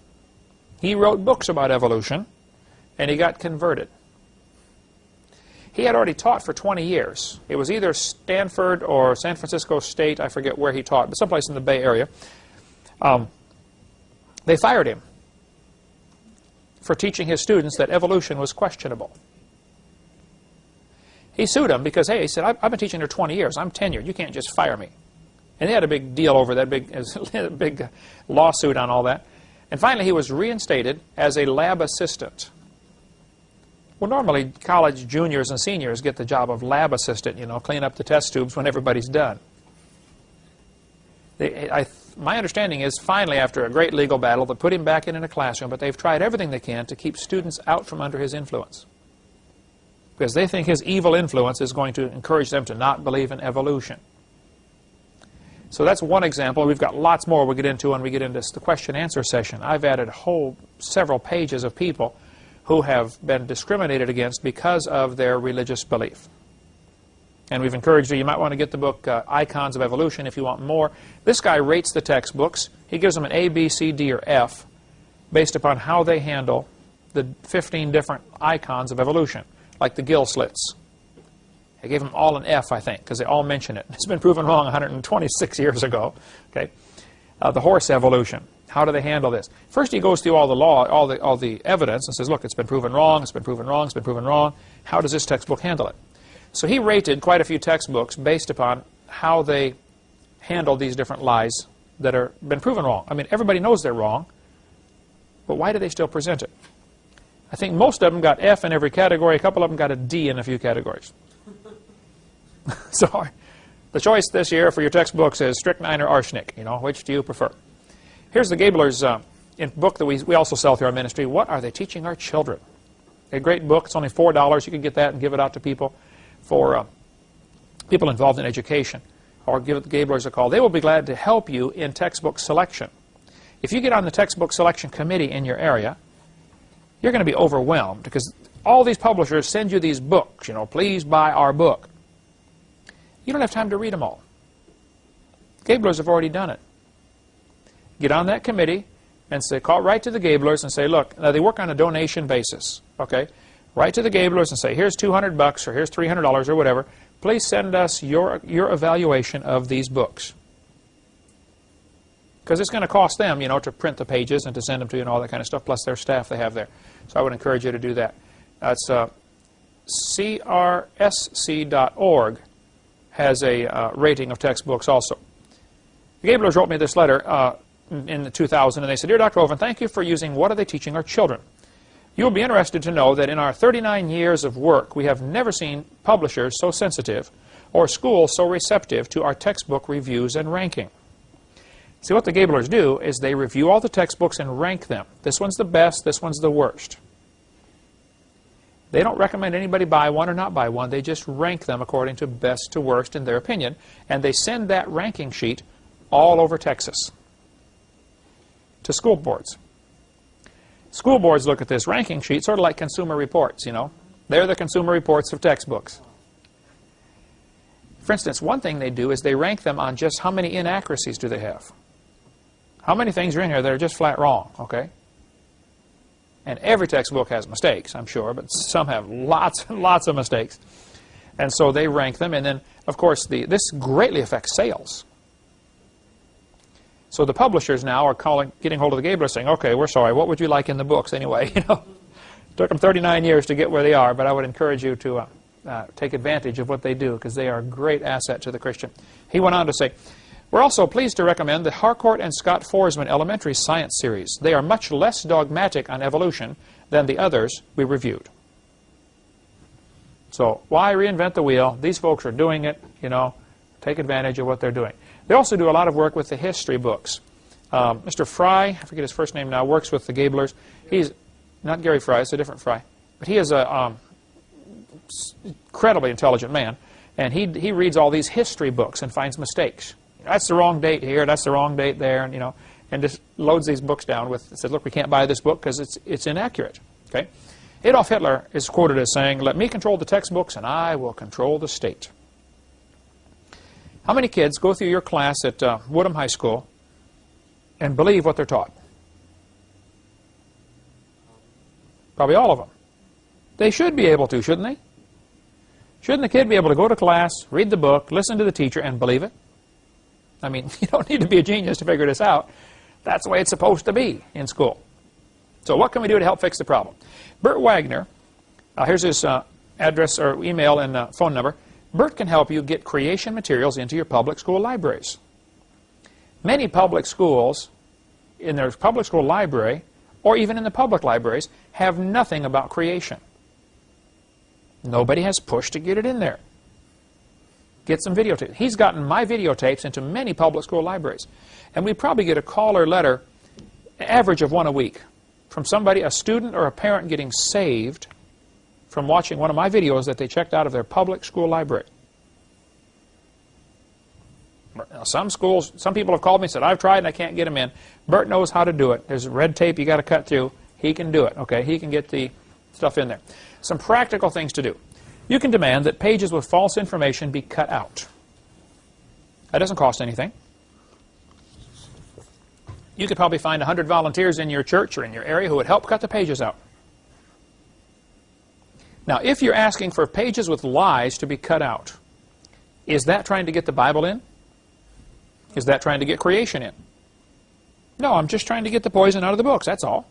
He wrote books about evolution, and he got converted. He had already taught for 20 years. It was either Stanford or San Francisco State, I forget where he taught, but someplace in the Bay Area. They fired him for teaching his students that evolution was questionable. He sued them because, hey, he said, I've been teaching here 20 years. I'm tenured. You can't just fire me. And they had a big deal over that, big lawsuit on all that. And finally, he was reinstated as a lab assistant. Well, normally, college juniors and seniors get the job of lab assistant, clean up the test tubes when everybody's done. My understanding is, finally, after a great legal battle, they put him back in a classroom, but they've tried everything they can to keep students out from under his influence, because they think his evil influence is going to encourage them to not believe in evolution. So that's one example. We've got lots more we'll get into when we get into the question-answer session. I've added several pages of people who have been discriminated against because of their religious belief. And we've encouraged you might want to get the book Icons of Evolution if you want more. This guy rates the textbooks. He gives them an A, B, C, D, or F based upon how they handle the 15 different icons of evolution, like the gill slits. I gave them all an F, I think, because they all mention it. It's been proven wrong 126 years ago. Okay, the horse evolution. How do they handle this? First, he goes through all the law, all the evidence, and says, "Look, it's been proven wrong. It's been proven wrong. It's been proven wrong. How does this textbook handle it?" So he rated quite a few textbooks based upon how they handle these different lies that are been proven wrong. I mean, everybody knows they're wrong, but why do they still present it? I think most of them got F in every category. A couple of them got a D in a few categories. So the choice this year for your textbooks is strychnine or arsenic. Which do you prefer? Here's the Gabler's book that we also sell through our ministry. What are they teaching our children? A great book. It's only $4. You can get that and give it out to people for people involved in education. Or give the Gablers a call. They will be glad to help you in textbook selection. If you get on the textbook selection committee in your area, you're going to be overwhelmed because all these publishers send you these books. Please buy our book. You don't have time to read them all. Gablers have already done it. Get on that committee and say, write to the Gablers and say, look, now they work on a donation basis, okay? Write to the Gablers and say, here's $200 or here's $300 or whatever. Please send us your evaluation of these books. Because it's going to cost them, you know, to print the pages and to send them to you and all that kind of stuff, plus their staff they have there. So I would encourage you to do that. That's crsc.org has a rating of textbooks also. The Gablers wrote me this letter in 2000, and they said, Dear Dr. Hovind, thank you for using What Are They Teaching Our Children? You will be interested to know that in our 39 years of work, we have never seen publishers so sensitive or schools so receptive to our textbook reviews and ranking. See, what the Gablers do is they review all the textbooks and rank them. This one's the best, this one's the worst. They don't recommend anybody buy one or not buy one. They just rank them according to best to worst in their opinion, and they send that ranking sheet all over Texas to school boards. School boards look at this ranking sheet sort of like Consumer Reports, you know. They're the Consumer Reports of textbooks. For instance, one thing they do is they rank them on just how many inaccuracies do they have. How many things are in here that are just flat wrong, okay? And every textbook has mistakes, I'm sure, but some have lots and lots of mistakes. And so they rank them, and then, of course, this greatly affects sales. So the publishers now are getting hold of the Gablers saying, okay, we're sorry, what would you like in the books anyway? You know, it took them 39 years to get where they are, but I would encourage you to take advantage of what they do, because they are a great asset to the Christian. He went on to say, we're also pleased to recommend the Harcourt and Scott Forsman Elementary Science Series. They are much less dogmatic on evolution than the others we reviewed. So why reinvent the wheel? These folks are doing it, you know, take advantage of what they're doing. They also do a lot of work with the history books. Mr. Fry, I forget his first name now, works with the Gablers. He's not Gary Fry, it's a different Fry. But he is a incredibly intelligent man, and he reads all these history books and finds mistakes. That's the wrong date here, that's the wrong date there, and, you know, and just loads these books down with, says, look, we can't buy this book because it's inaccurate. Okay? Adolf Hitler is quoted as saying, let me control the textbooks and I will control the state. How many kids go through your class at Woodham High School and believe what they're taught? Probably all of them. They should be able to, shouldn't they? Shouldn't the kid be able to go to class, read the book, listen to the teacher, and believe it? I mean, you don't need to be a genius to figure this out. That's the way it's supposed to be in school. So what can we do to help fix the problem? Bert Wagner, here's his address or email and phone number. Bert can help you get creation materials into your public school libraries. Many public schools, in their public school library, or even in the public libraries, have nothing about creation. Nobody has pushed to get it in there. Get some videotapes. He's gotten my videotapes into many public school libraries. And we probably get a call or letter, average of one a week, from somebody, a student or a parent getting saved from watching one of my videos that they checked out of their public school library. Now, some schools, some people have called me and said, I've tried and I can't get them in. Bert knows how to do it. There's red tape you got to cut through. He can do it, okay? He can get the stuff in there. Some practical things to do. You can demand that pages with false information be cut out. That doesn't cost anything. You could probably find 100 volunteers in your church or in your area who would help cut the pages out. Now, if you're asking for pages with lies to be cut out, is that trying to get the Bible in? Is that trying to get creation in? No, I'm just trying to get the poison out of the books, that's all.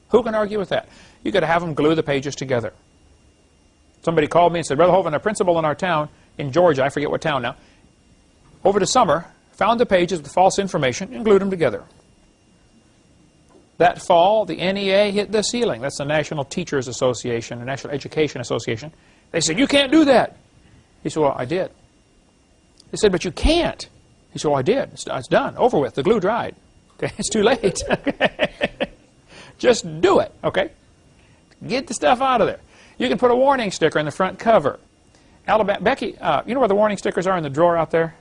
Who can argue with that? You've got to have them glue the pages together. Somebody called me and said, Brother Hovind, a principal in our town, in Georgia, I forget what town now, over the summer, found the pages with false information and glued them together. That fall, the NEA hit the ceiling. That's the National Teachers Association, the National Education Association. They said, you can't do that. He said, well, I did. They said, but you can't. He said, well, I did. It's done. Over with. The glue dried. Okay, it's too late. Just do it. Okay? Get the stuff out of there. You can put a warning sticker in the front cover. Alabama, Becky, you know where the warning stickers are in the drawer out there?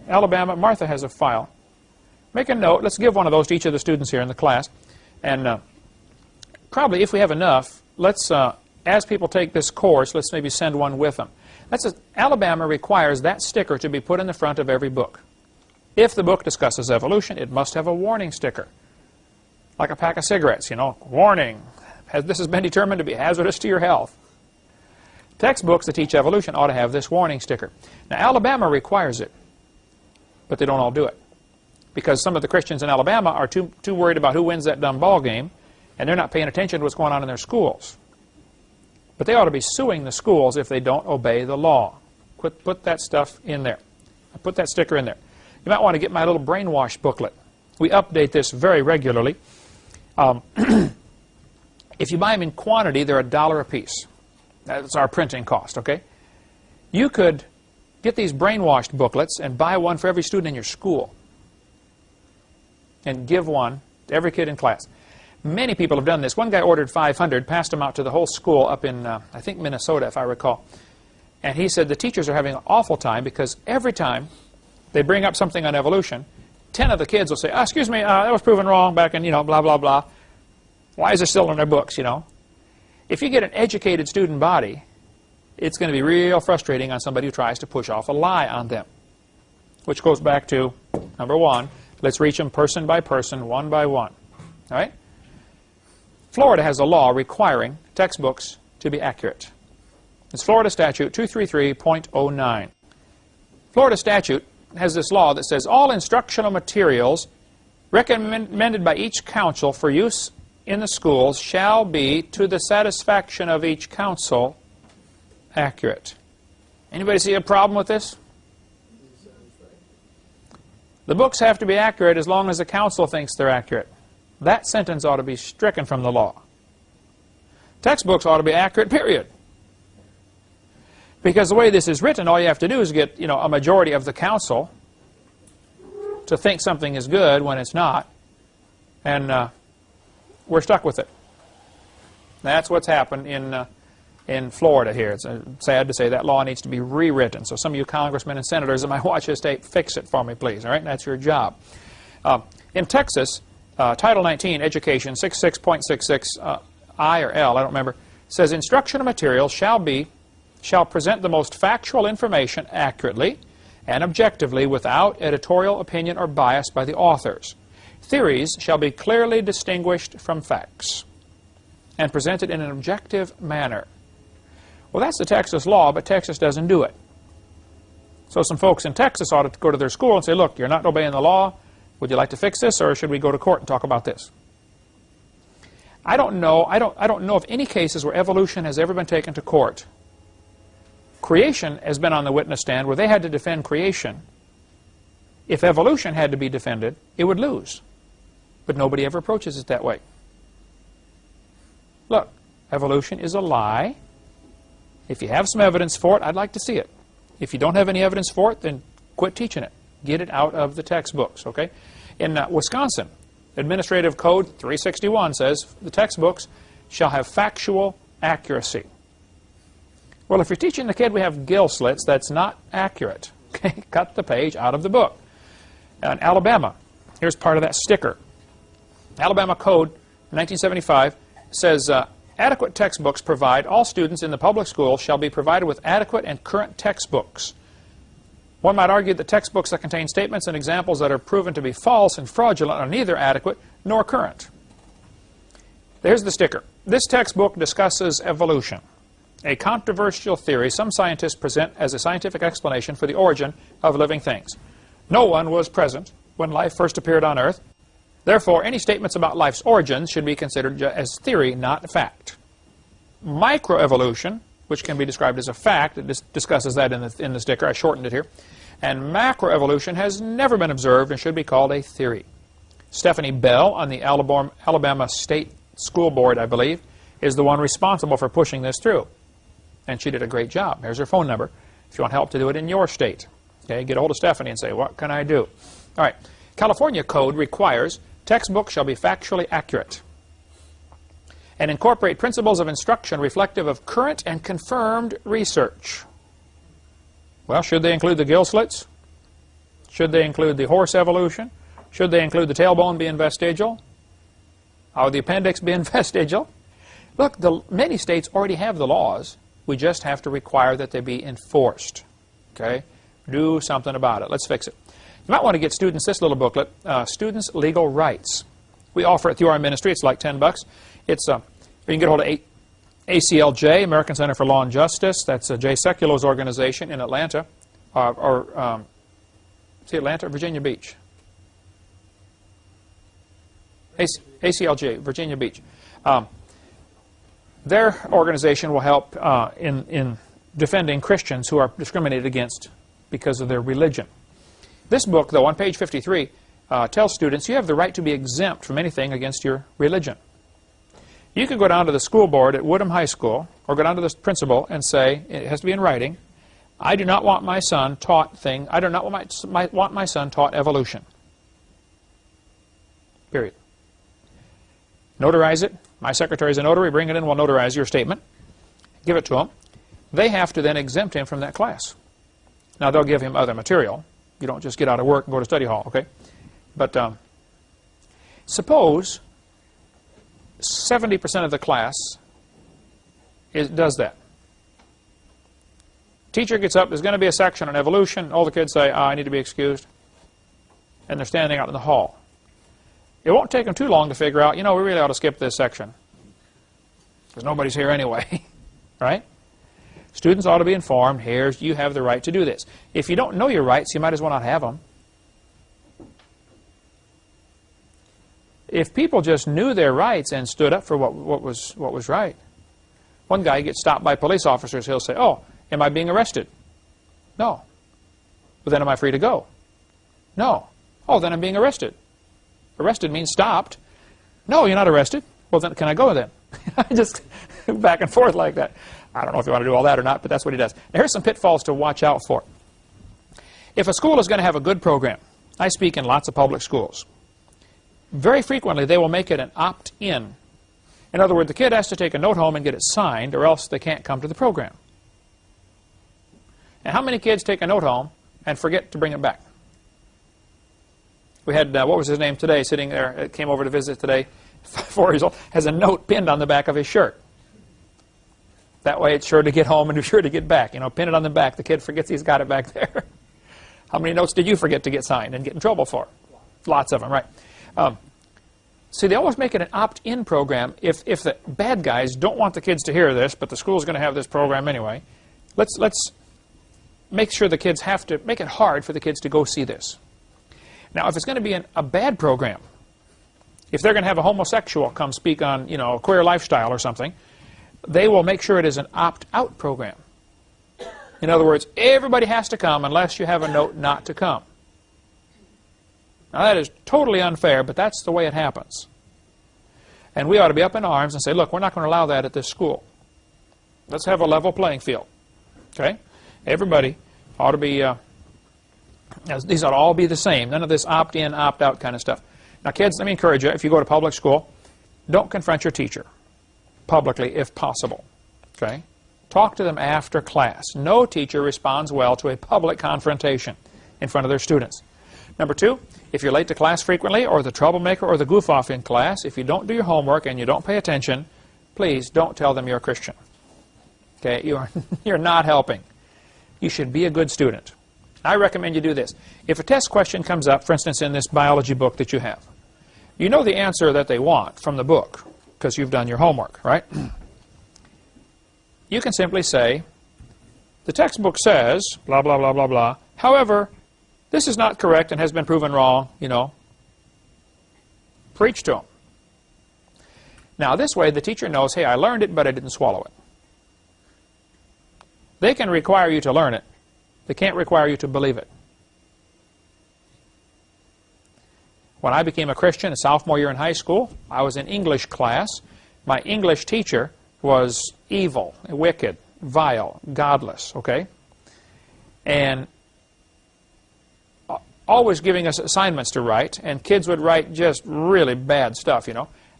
Alabama, Martha has a file. Make a note. Let's give one of those to each of the students here in the class. And probably, if we have enough, let's, as people take this course, let's maybe send one with them. Alabama requires that sticker to be put in the front of every book. If the book discusses evolution, it must have a warning sticker. Like a pack of cigarettes, you know, warning, this has been determined to be hazardous to your health. Textbooks that teach evolution ought to have this warning sticker. Now, Alabama requires it, but they don't all do it. Because some of the Christians in Alabama are too worried about who wins that dumb ball game, and they're not paying attention to what's going on in their schools. But they ought to be suing the schools if they don't obey the law. Put that stuff in there. Put that sticker in there. You might want to get my little brainwash booklet. We update this very regularly. If you buy them in quantity, they're $1 a piece. That's our printing cost, okay? You could get these brainwashed booklets and buy one for every student in your school and give one to every kid in class. Many people have done this. One guy ordered 500, passed them out to the whole school up in, I think, Minnesota, if I recall. And he said the teachers are having an awful time because every time they bring up something on evolution, 10 of the kids will say, excuse me, that was proven wrong back in, you know, blah, blah, blah. Why is it still in their books, you know? If you get an educated student body, it's going to be real frustrating on somebody who tries to push off a lie on them. Which goes back to, number one, let's reach them person by person, one by one. All right? Florida has a law requiring textbooks to be accurate. It's Florida Statute 233.09. Florida statute has this law that says all instructional materials recommended by each council for use in the schools shall be, to the satisfaction of each council, accurate. Anybody see a problem with this? The books have to be accurate as long as the council thinks they're accurate. That sentence ought to be stricken from the law. Textbooks ought to be accurate, period. Because the way this is written, all you have to do is get, you know, a majority of the council to think something is good when it's not, and we're stuck with it. That's what's happened in Florida here. It's sad to say that law needs to be rewritten. So some of you congressmen and senators that might watch this tape, fix it for me, please. All right, that's your job. In Texas, Title 19, Education 66.66 I or L, I don't remember, says instructional materials shall present the most factual information accurately and objectively without editorial opinion or bias by the authors. Theories shall be clearly distinguished from facts and presented in an objective manner. Well, that's the Texas law, but Texas doesn't do it. So some folks in Texas ought to go to their school and say, look, you're not obeying the law. Would you like to fix this, or should we go to court and talk about this? I don't know of any cases where evolution has ever been taken to court. Creation has been on the witness stand where they had to defend creation. If evolution had to be defended, it would lose. But nobody ever approaches it that way. Look, evolution is a lie. If you have some evidence for it, I'd like to see it. If you don't have any evidence for it, then quit teaching it. Get it out of the textbooks, okay? In Wisconsin, Administrative Code 361 says the textbooks shall have factual accuracy. Well, if you're teaching the kid we have gill slits, that's not accurate. Okay? Cut the page out of the book. In Alabama, here's part of that sticker. Alabama Code 1975 says adequate textbooks provide all students in the public school shall be provided with adequate and current textbooks. One might argue that textbooks that contain statements and examples that are proven to be false and fraudulent are neither adequate nor current. There's the sticker. This textbook discusses evolution, a controversial theory some scientists present as a scientific explanation for the origin of living things. No one was present when life first appeared on Earth. Therefore, any statements about life's origins should be considered as theory, not fact. Microevolution, which can be described as a fact, it discusses that in the sticker. I shortened it here. And macroevolution has never been observed and should be called a theory. Stephanie Bell on the Alabama State School Board, I believe, is the one responsible for pushing this through. And she did a great job. Here's her phone number if you want help to do it in your state. Okay, get a hold of Stephanie and say, what can I do? All right, California code requires textbooks shall be factually accurate and incorporate principles of instruction reflective of current and confirmed research. Well, should they include the gill slits? Should they include the horse evolution? Should they include the tailbone being vestigial? Or the appendix being vestigial? Look, many states already have the laws. We just have to require that they be enforced. Okay? Do something about it. Let's fix it. You might want to get students this little booklet, Students' Legal Rights. We offer it through our ministry. It's like $10. It's you can get a hold of ACLJ, American Center for Law and Justice. That's Jay Sekulo's organization in Atlanta, Atlanta, Virginia Beach. ACLJ, Virginia Beach. Their organization will help in defending Christians who are discriminated against because of their religion. This book, though, on page 53, tells students you have the right to be exempt from anything against your religion. You could go down to the school board at Woodham High School or go down to the principal and say, it has to be in writing, I do not want my son taught I do not want my son taught evolution. Period. Notarize it. My secretary is a notary. Bring it in. We'll notarize your statement. Give it to them. They have to then exempt him from that class. Now, they'll give him other material. You don't just get out of work and go to study hall, okay? But suppose 70% of the class does that. Teacher gets up. There's going to be a section on evolution. All the kids say, I need to be excused. And they're standing out in the hall. It won't take them too long to figure out, we really ought to skip this section. Because nobody's here anyway. Right? Students ought to be informed, you have the right to do this. If you don't know your rights, you might as well not have them. If people just knew their rights and stood up for what was right. One guy gets stopped by police officers, he'll say, oh, am I being arrested? No. Well, then am I free to go? No. Oh, then I'm being arrested. Arrested means stopped. No, you're not arrested. Well, then can I go then? Just back and forth like that. I don't know if you want to do all that or not, but that's what he does. Now, here's some pitfalls to watch out for. If a school is going to have a good program, I speak in lots of public schools, very frequently they will make it an opt-in. In other words, the kid has to take a note home and get it signed, or else they can't come to the program. And how many kids take a note home and forget to bring it back? We had, what was his name today, sitting there, came over to visit today, 4 years old, has a note pinned on the back of his shirt. That way it's sure to get home and sure to get back. Pin it on the back. The kid forgets he's got it back there. How many notes did you forget to get signed and get in trouble for? Lots of them, right. See, they always make it an opt-in program. If the bad guys don't want the kids to hear this, but the school's going to have this program anyway, let's make sure the kids have to, make it hard for the kids to go see this. Now, if it's going to be a bad program, if they're going to have a homosexual come speak on, a queer lifestyle or something, they will make sure it is an opt-out program. In other words, everybody has to come unless you have a note not to come. Now, that is totally unfair, but that's the way it happens. And we ought to be up in arms and say, look, we're not going to allow that at this school. Let's have a level playing field. Okay? Everybody ought to be... these ought to all be the same. None of this opt-in, opt-out kind of stuff. Now, kids, let me encourage you, if you go to public school, don't confront your teacher publicly if possible. Okay? Talk to them after class. No teacher responds well to a public confrontation in front of their students. Number 2, if you're late to class frequently, or the troublemaker or the goof-off in class, if you don't do your homework and you don't pay attention, please don't tell them you're a Christian. Okay? You're not helping. You should be a good student. I recommend you do this. If a test question comes up, for instance, in this biology book that you have, you know the answer that they want from the book because you've done your homework, right? You can simply say, the textbook says, blah, blah, blah, blah, blah. However, this is not correct and has been proven wrong, Preach to them. Now, this way, the teacher knows, hey, I learned it, but I didn't swallow it. They can require you to learn it. They can't require you to believe it. When I became a Christian, a sophomore year in high school, I was in English class. My English teacher was evil, wicked, vile, godless, okay? And always giving us assignments to write, and kids would write just really bad stuff,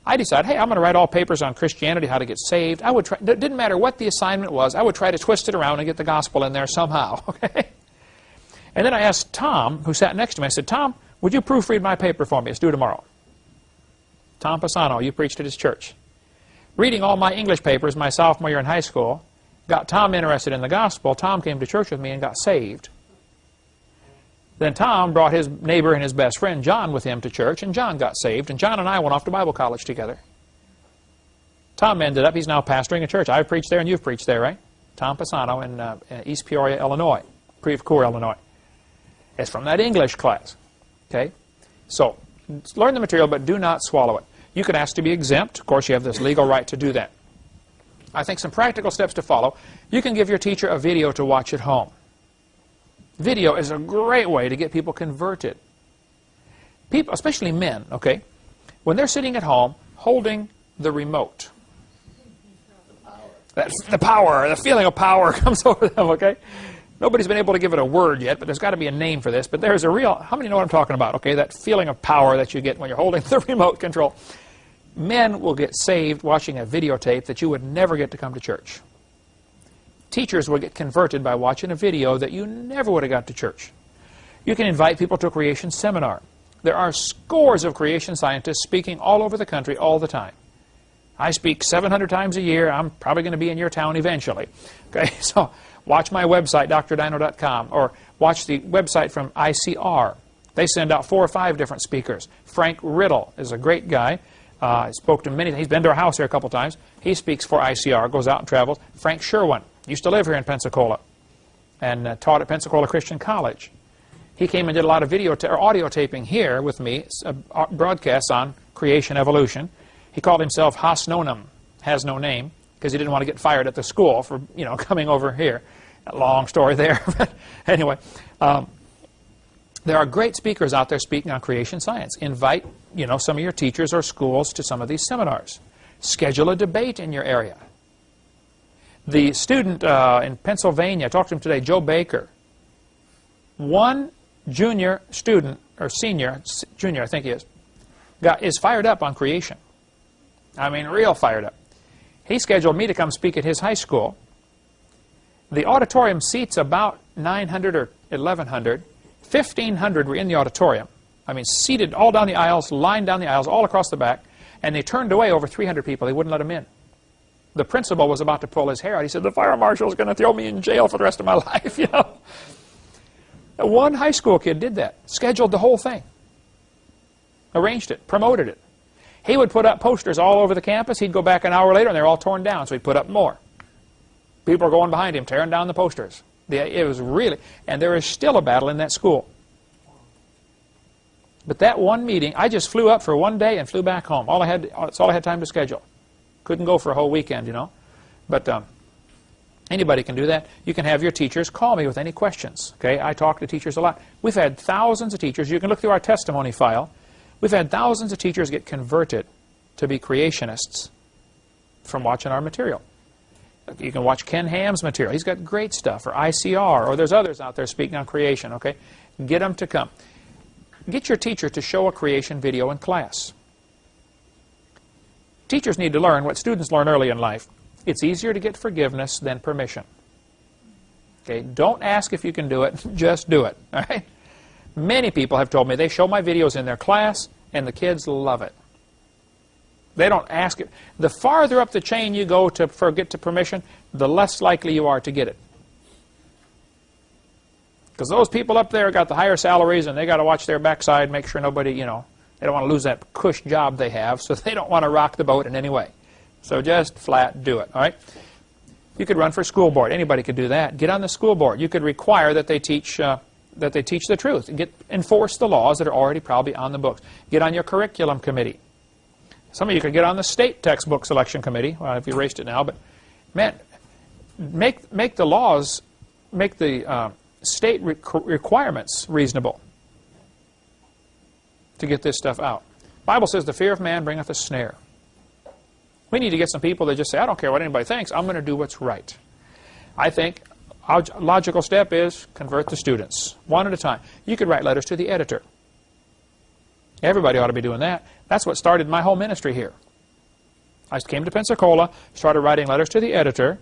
I decided, hey, I'm going to write all papers on Christianity, how to get saved. I would try, it didn't matter what the assignment was, I would try to twist it around and get the gospel in there somehow, okay? And then I asked Tom, who sat next to me, I said, Tom, would you proofread my paper for me? It's due tomorrow. Tom Pisano, you preached at his church. Reading all my English papers my sophomore year in high school got Tom interested in the gospel. Tom came to church with me and got saved. Then Tom brought his neighbor and his best friend John with him to church, and John got saved, and John and I went off to Bible college together. Tom ended up, he's now pastoring a church. I've preached there and you've preached there, right? Tom Pisano in East Peoria, Illinois, Creve-Coeur, Illinois. It's from that English class. Okay? So, learn the material, but do not swallow it. You can ask to be exempt. Of course, you have this legal right to do that. I think some practical steps to follow. You can give your teacher a video to watch at home. Video is a great way to get people converted. People, especially men, okay, when they're sitting at home holding the remote, the power, the feeling of power comes over them, okay? Nobody's been able to give it a word yet, but there's got to be a name for this. But there's a real, how many know what I'm talking about, okay? That feeling of power that you get when you're holding the remote control. Men will get saved watching a videotape that you would never get to come to church. Teachers will get converted by watching a video that you never would have got to church. You can invite people to a creation seminar. There are scores of creation scientists speaking all over the country all the time. I speak 700 times a year. I'm probably going to be in your town eventually. Okay, so watch my website, drdino.com, or watch the website from ICR. They send out 4 or 5 different speakers. Frank Riddle is a great guy. I spoke to many. He's been to our house here a couple times. He speaks for ICR, goes out and travels. Frank Sherwin used to live here in Pensacola and taught at Pensacola Christian College. He came and did a lot of video or audio taping here with me, broadcasts on creation evolution. He called himself Has Nonum, has no name, because he didn't want to get fired at the school for, you know, coming over here. A long story there. But anyway, there are great speakers out there speaking on creation science. Invite, you know, some of your teachers or schools to some of these seminars. Schedule a debate in your area. The student in Pennsylvania, I talked to him today, Joe Baker. One junior student, or junior I think he is fired up on creation. I mean, real fired up. He scheduled me to come speak at his high school. The auditorium seats about 900 or 1,100. 1,500 were in the auditorium. I mean, seated all down the aisles, lined down the aisles, all across the back. And they turned away over 300 people. They wouldn't let them in. The principal was about to pull his hair out. He said, the fire marshal's going to throw me in jail for the rest of my life, you know. One high school kid did that. Scheduled the whole thing. Arranged it. Promoted it. He would put up posters all over the campus. He'd go back an hour later, and they're all torn down, so he'd put up more. People are going behind him, tearing down the posters. It was really, and there is still a battle in that school. But that one meeting, I just flew up for one day and flew back home. That's all I had time to schedule. Couldn't go for a whole weekend, you know. But anybody can do that. You can have your teachers call me with any questions. Okay, I talk to teachers a lot. We've had thousands of teachers. You can look through our testimony file. We've had thousands of teachers get converted to be creationists from watching our material. You can watch Ken Ham's material. He's got great stuff. Or ICR. Or there's others out there speaking on creation. Okay, get them to come. Get your teacher to show a creation video in class. Teachers need to learn what students learn early in life. It's easier to get forgiveness than permission. Okay, don't ask if you can do it. Just do it. All right. Many people have told me they show my videos in their class, and the kids love it. They don't ask it. The farther up the chain you go to get to permission, the less likely you are to get it. Because those people up there got the higher salaries, and they got to watch their backside, make sure nobody, you know, they don't want to lose that cush job they have, so they don't want to rock the boat in any way. So just flat do it, all right? You could run for school board. Anybody could do that. Get on the school board. You could require that they teach the truth. Enforce the laws that are already probably on the books. Get on your curriculum committee. Some of you could get on the state textbook selection committee. Well, I've erased it now, but man, make the laws, make the state requirements reasonable to get this stuff out. The Bible says the fear of man bringeth a snare. We need to get some people that just say, I don't care what anybody thinks, I'm going to do what's right. I think a logical step is convert the students, one at a time. You could write letters to the editor. Everybody ought to be doing that. That's what started my whole ministry here. I came to Pensacola, started writing letters to the editor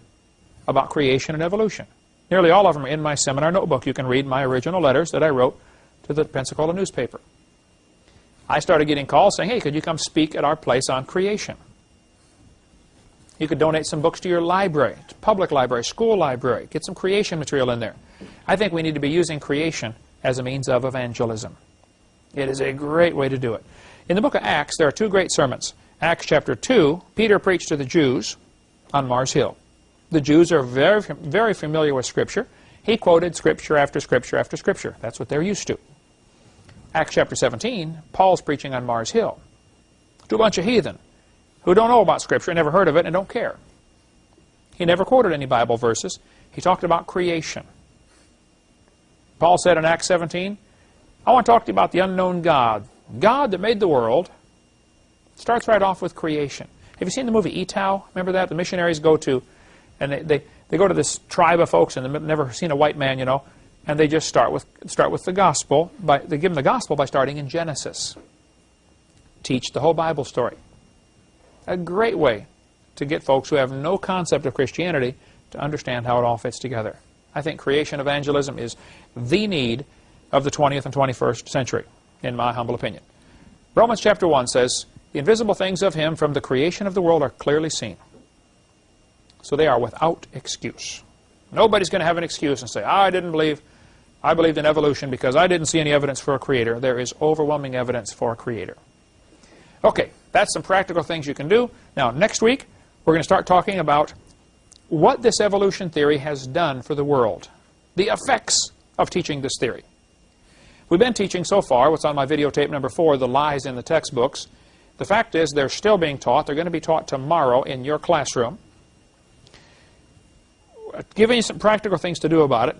about creation and evolution. Nearly all of them are in my seminar notebook. You can read my original letters that I wrote to the Pensacola newspaper. I started getting calls saying, hey, could you come speak at our place on creation? You could donate some books to your library, to public library, school library. Get some creation material in there. I think we need to be using creation as a means of evangelism. It is a great way to do it. In the book of Acts, there are two great sermons. Acts chapter 2, Peter preached to the Jews on Mars Hill. The Jews are very familiar with Scripture. He quoted Scripture after Scripture after Scripture. That's what they're used to. Acts chapter 17, Paul's preaching on Mars Hill to a bunch of heathen who don't know about Scripture, never heard of it, and don't care. He never quoted any Bible verses. He talked about creation. Paul said in Acts 17, I want to talk to you about the unknown God. God that made the world. Starts right off with creation. Have you seen the movie Etau? Remember that? The missionaries go to, and they go to this tribe of folks, and they've never seen a white man, you know, and they just start with the gospel. They give them the gospel by starting in Genesis. Teach the whole Bible story. A great way to get folks who have no concept of Christianity to understand how it all fits together. I think creation evangelism is the need of the 20th and 21st century, in my humble opinion. Romans chapter 1 says, the invisible things of Him from the creation of the world are clearly seen. So they are without excuse. Nobody's going to have an excuse and say, I believed in evolution because I didn't see any evidence for a creator. There is overwhelming evidence for a creator. Okay, that's some practical things you can do. Now, next week, we're going to start talking about what this evolution theory has done for the world. The effects of teaching this theory. We've been teaching so far, what's on my videotape number 4, the lies in the textbooks. The fact is they're still being taught. They're going to be taught tomorrow in your classroom. Giving you some practical things to do about it.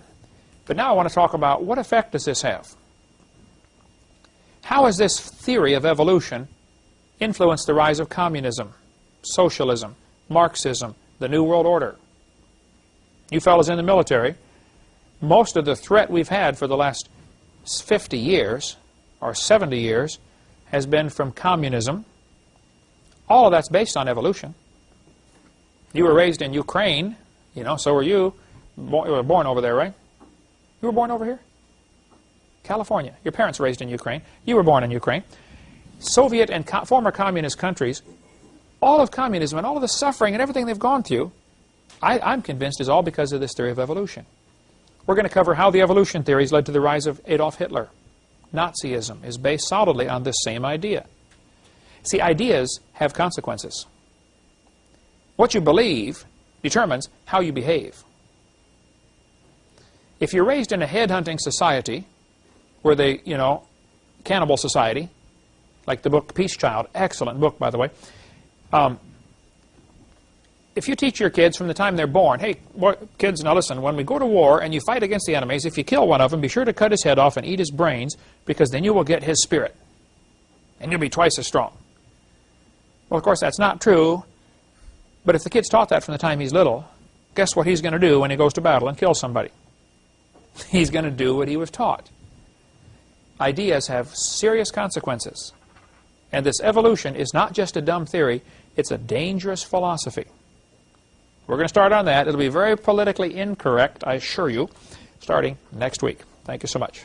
But now I want to talk about what effect does this have? How has this theory of evolution influenced the rise of communism, socialism, Marxism, the New World Order? You fellas in the military, most of the threat we've had for the last 50 years or 70 years has been from communism. All of that's based on evolution. You were raised in Ukraine, you know, so were you. You were born over there, right? You were born over here? California. Your parents were raised in Ukraine. You were born in Ukraine. Soviet and former communist countries, all of communism and all of the suffering and everything they've gone through, I'm convinced is all because of this theory of evolution. We're going to cover how the evolution theories led to the rise of Adolf Hitler. Nazism is based solidly on this same idea. See, ideas have consequences. What you believe determines how you behave. If you're raised in a headhunting society, where they, you know, cannibal society, like the book Peace Child, excellent book, by the way. If you teach your kids from the time they're born, hey, kids, now listen, when we go to war and you fight against the enemies, if you kill one of them, be sure to cut his head off and eat his brains, because then you will get his spirit. And you'll be twice as strong. Well, of course, that's not true. But if the kid's taught that from the time he's little, guess what he's going to do when he goes to battle and kills somebody? He's going to do what he was taught. Ideas have serious consequences. And this evolution is not just a dumb theory, it's a dangerous philosophy. We're going to start on that. It'll be very politically incorrect, I assure you, starting next week. Thank you so much.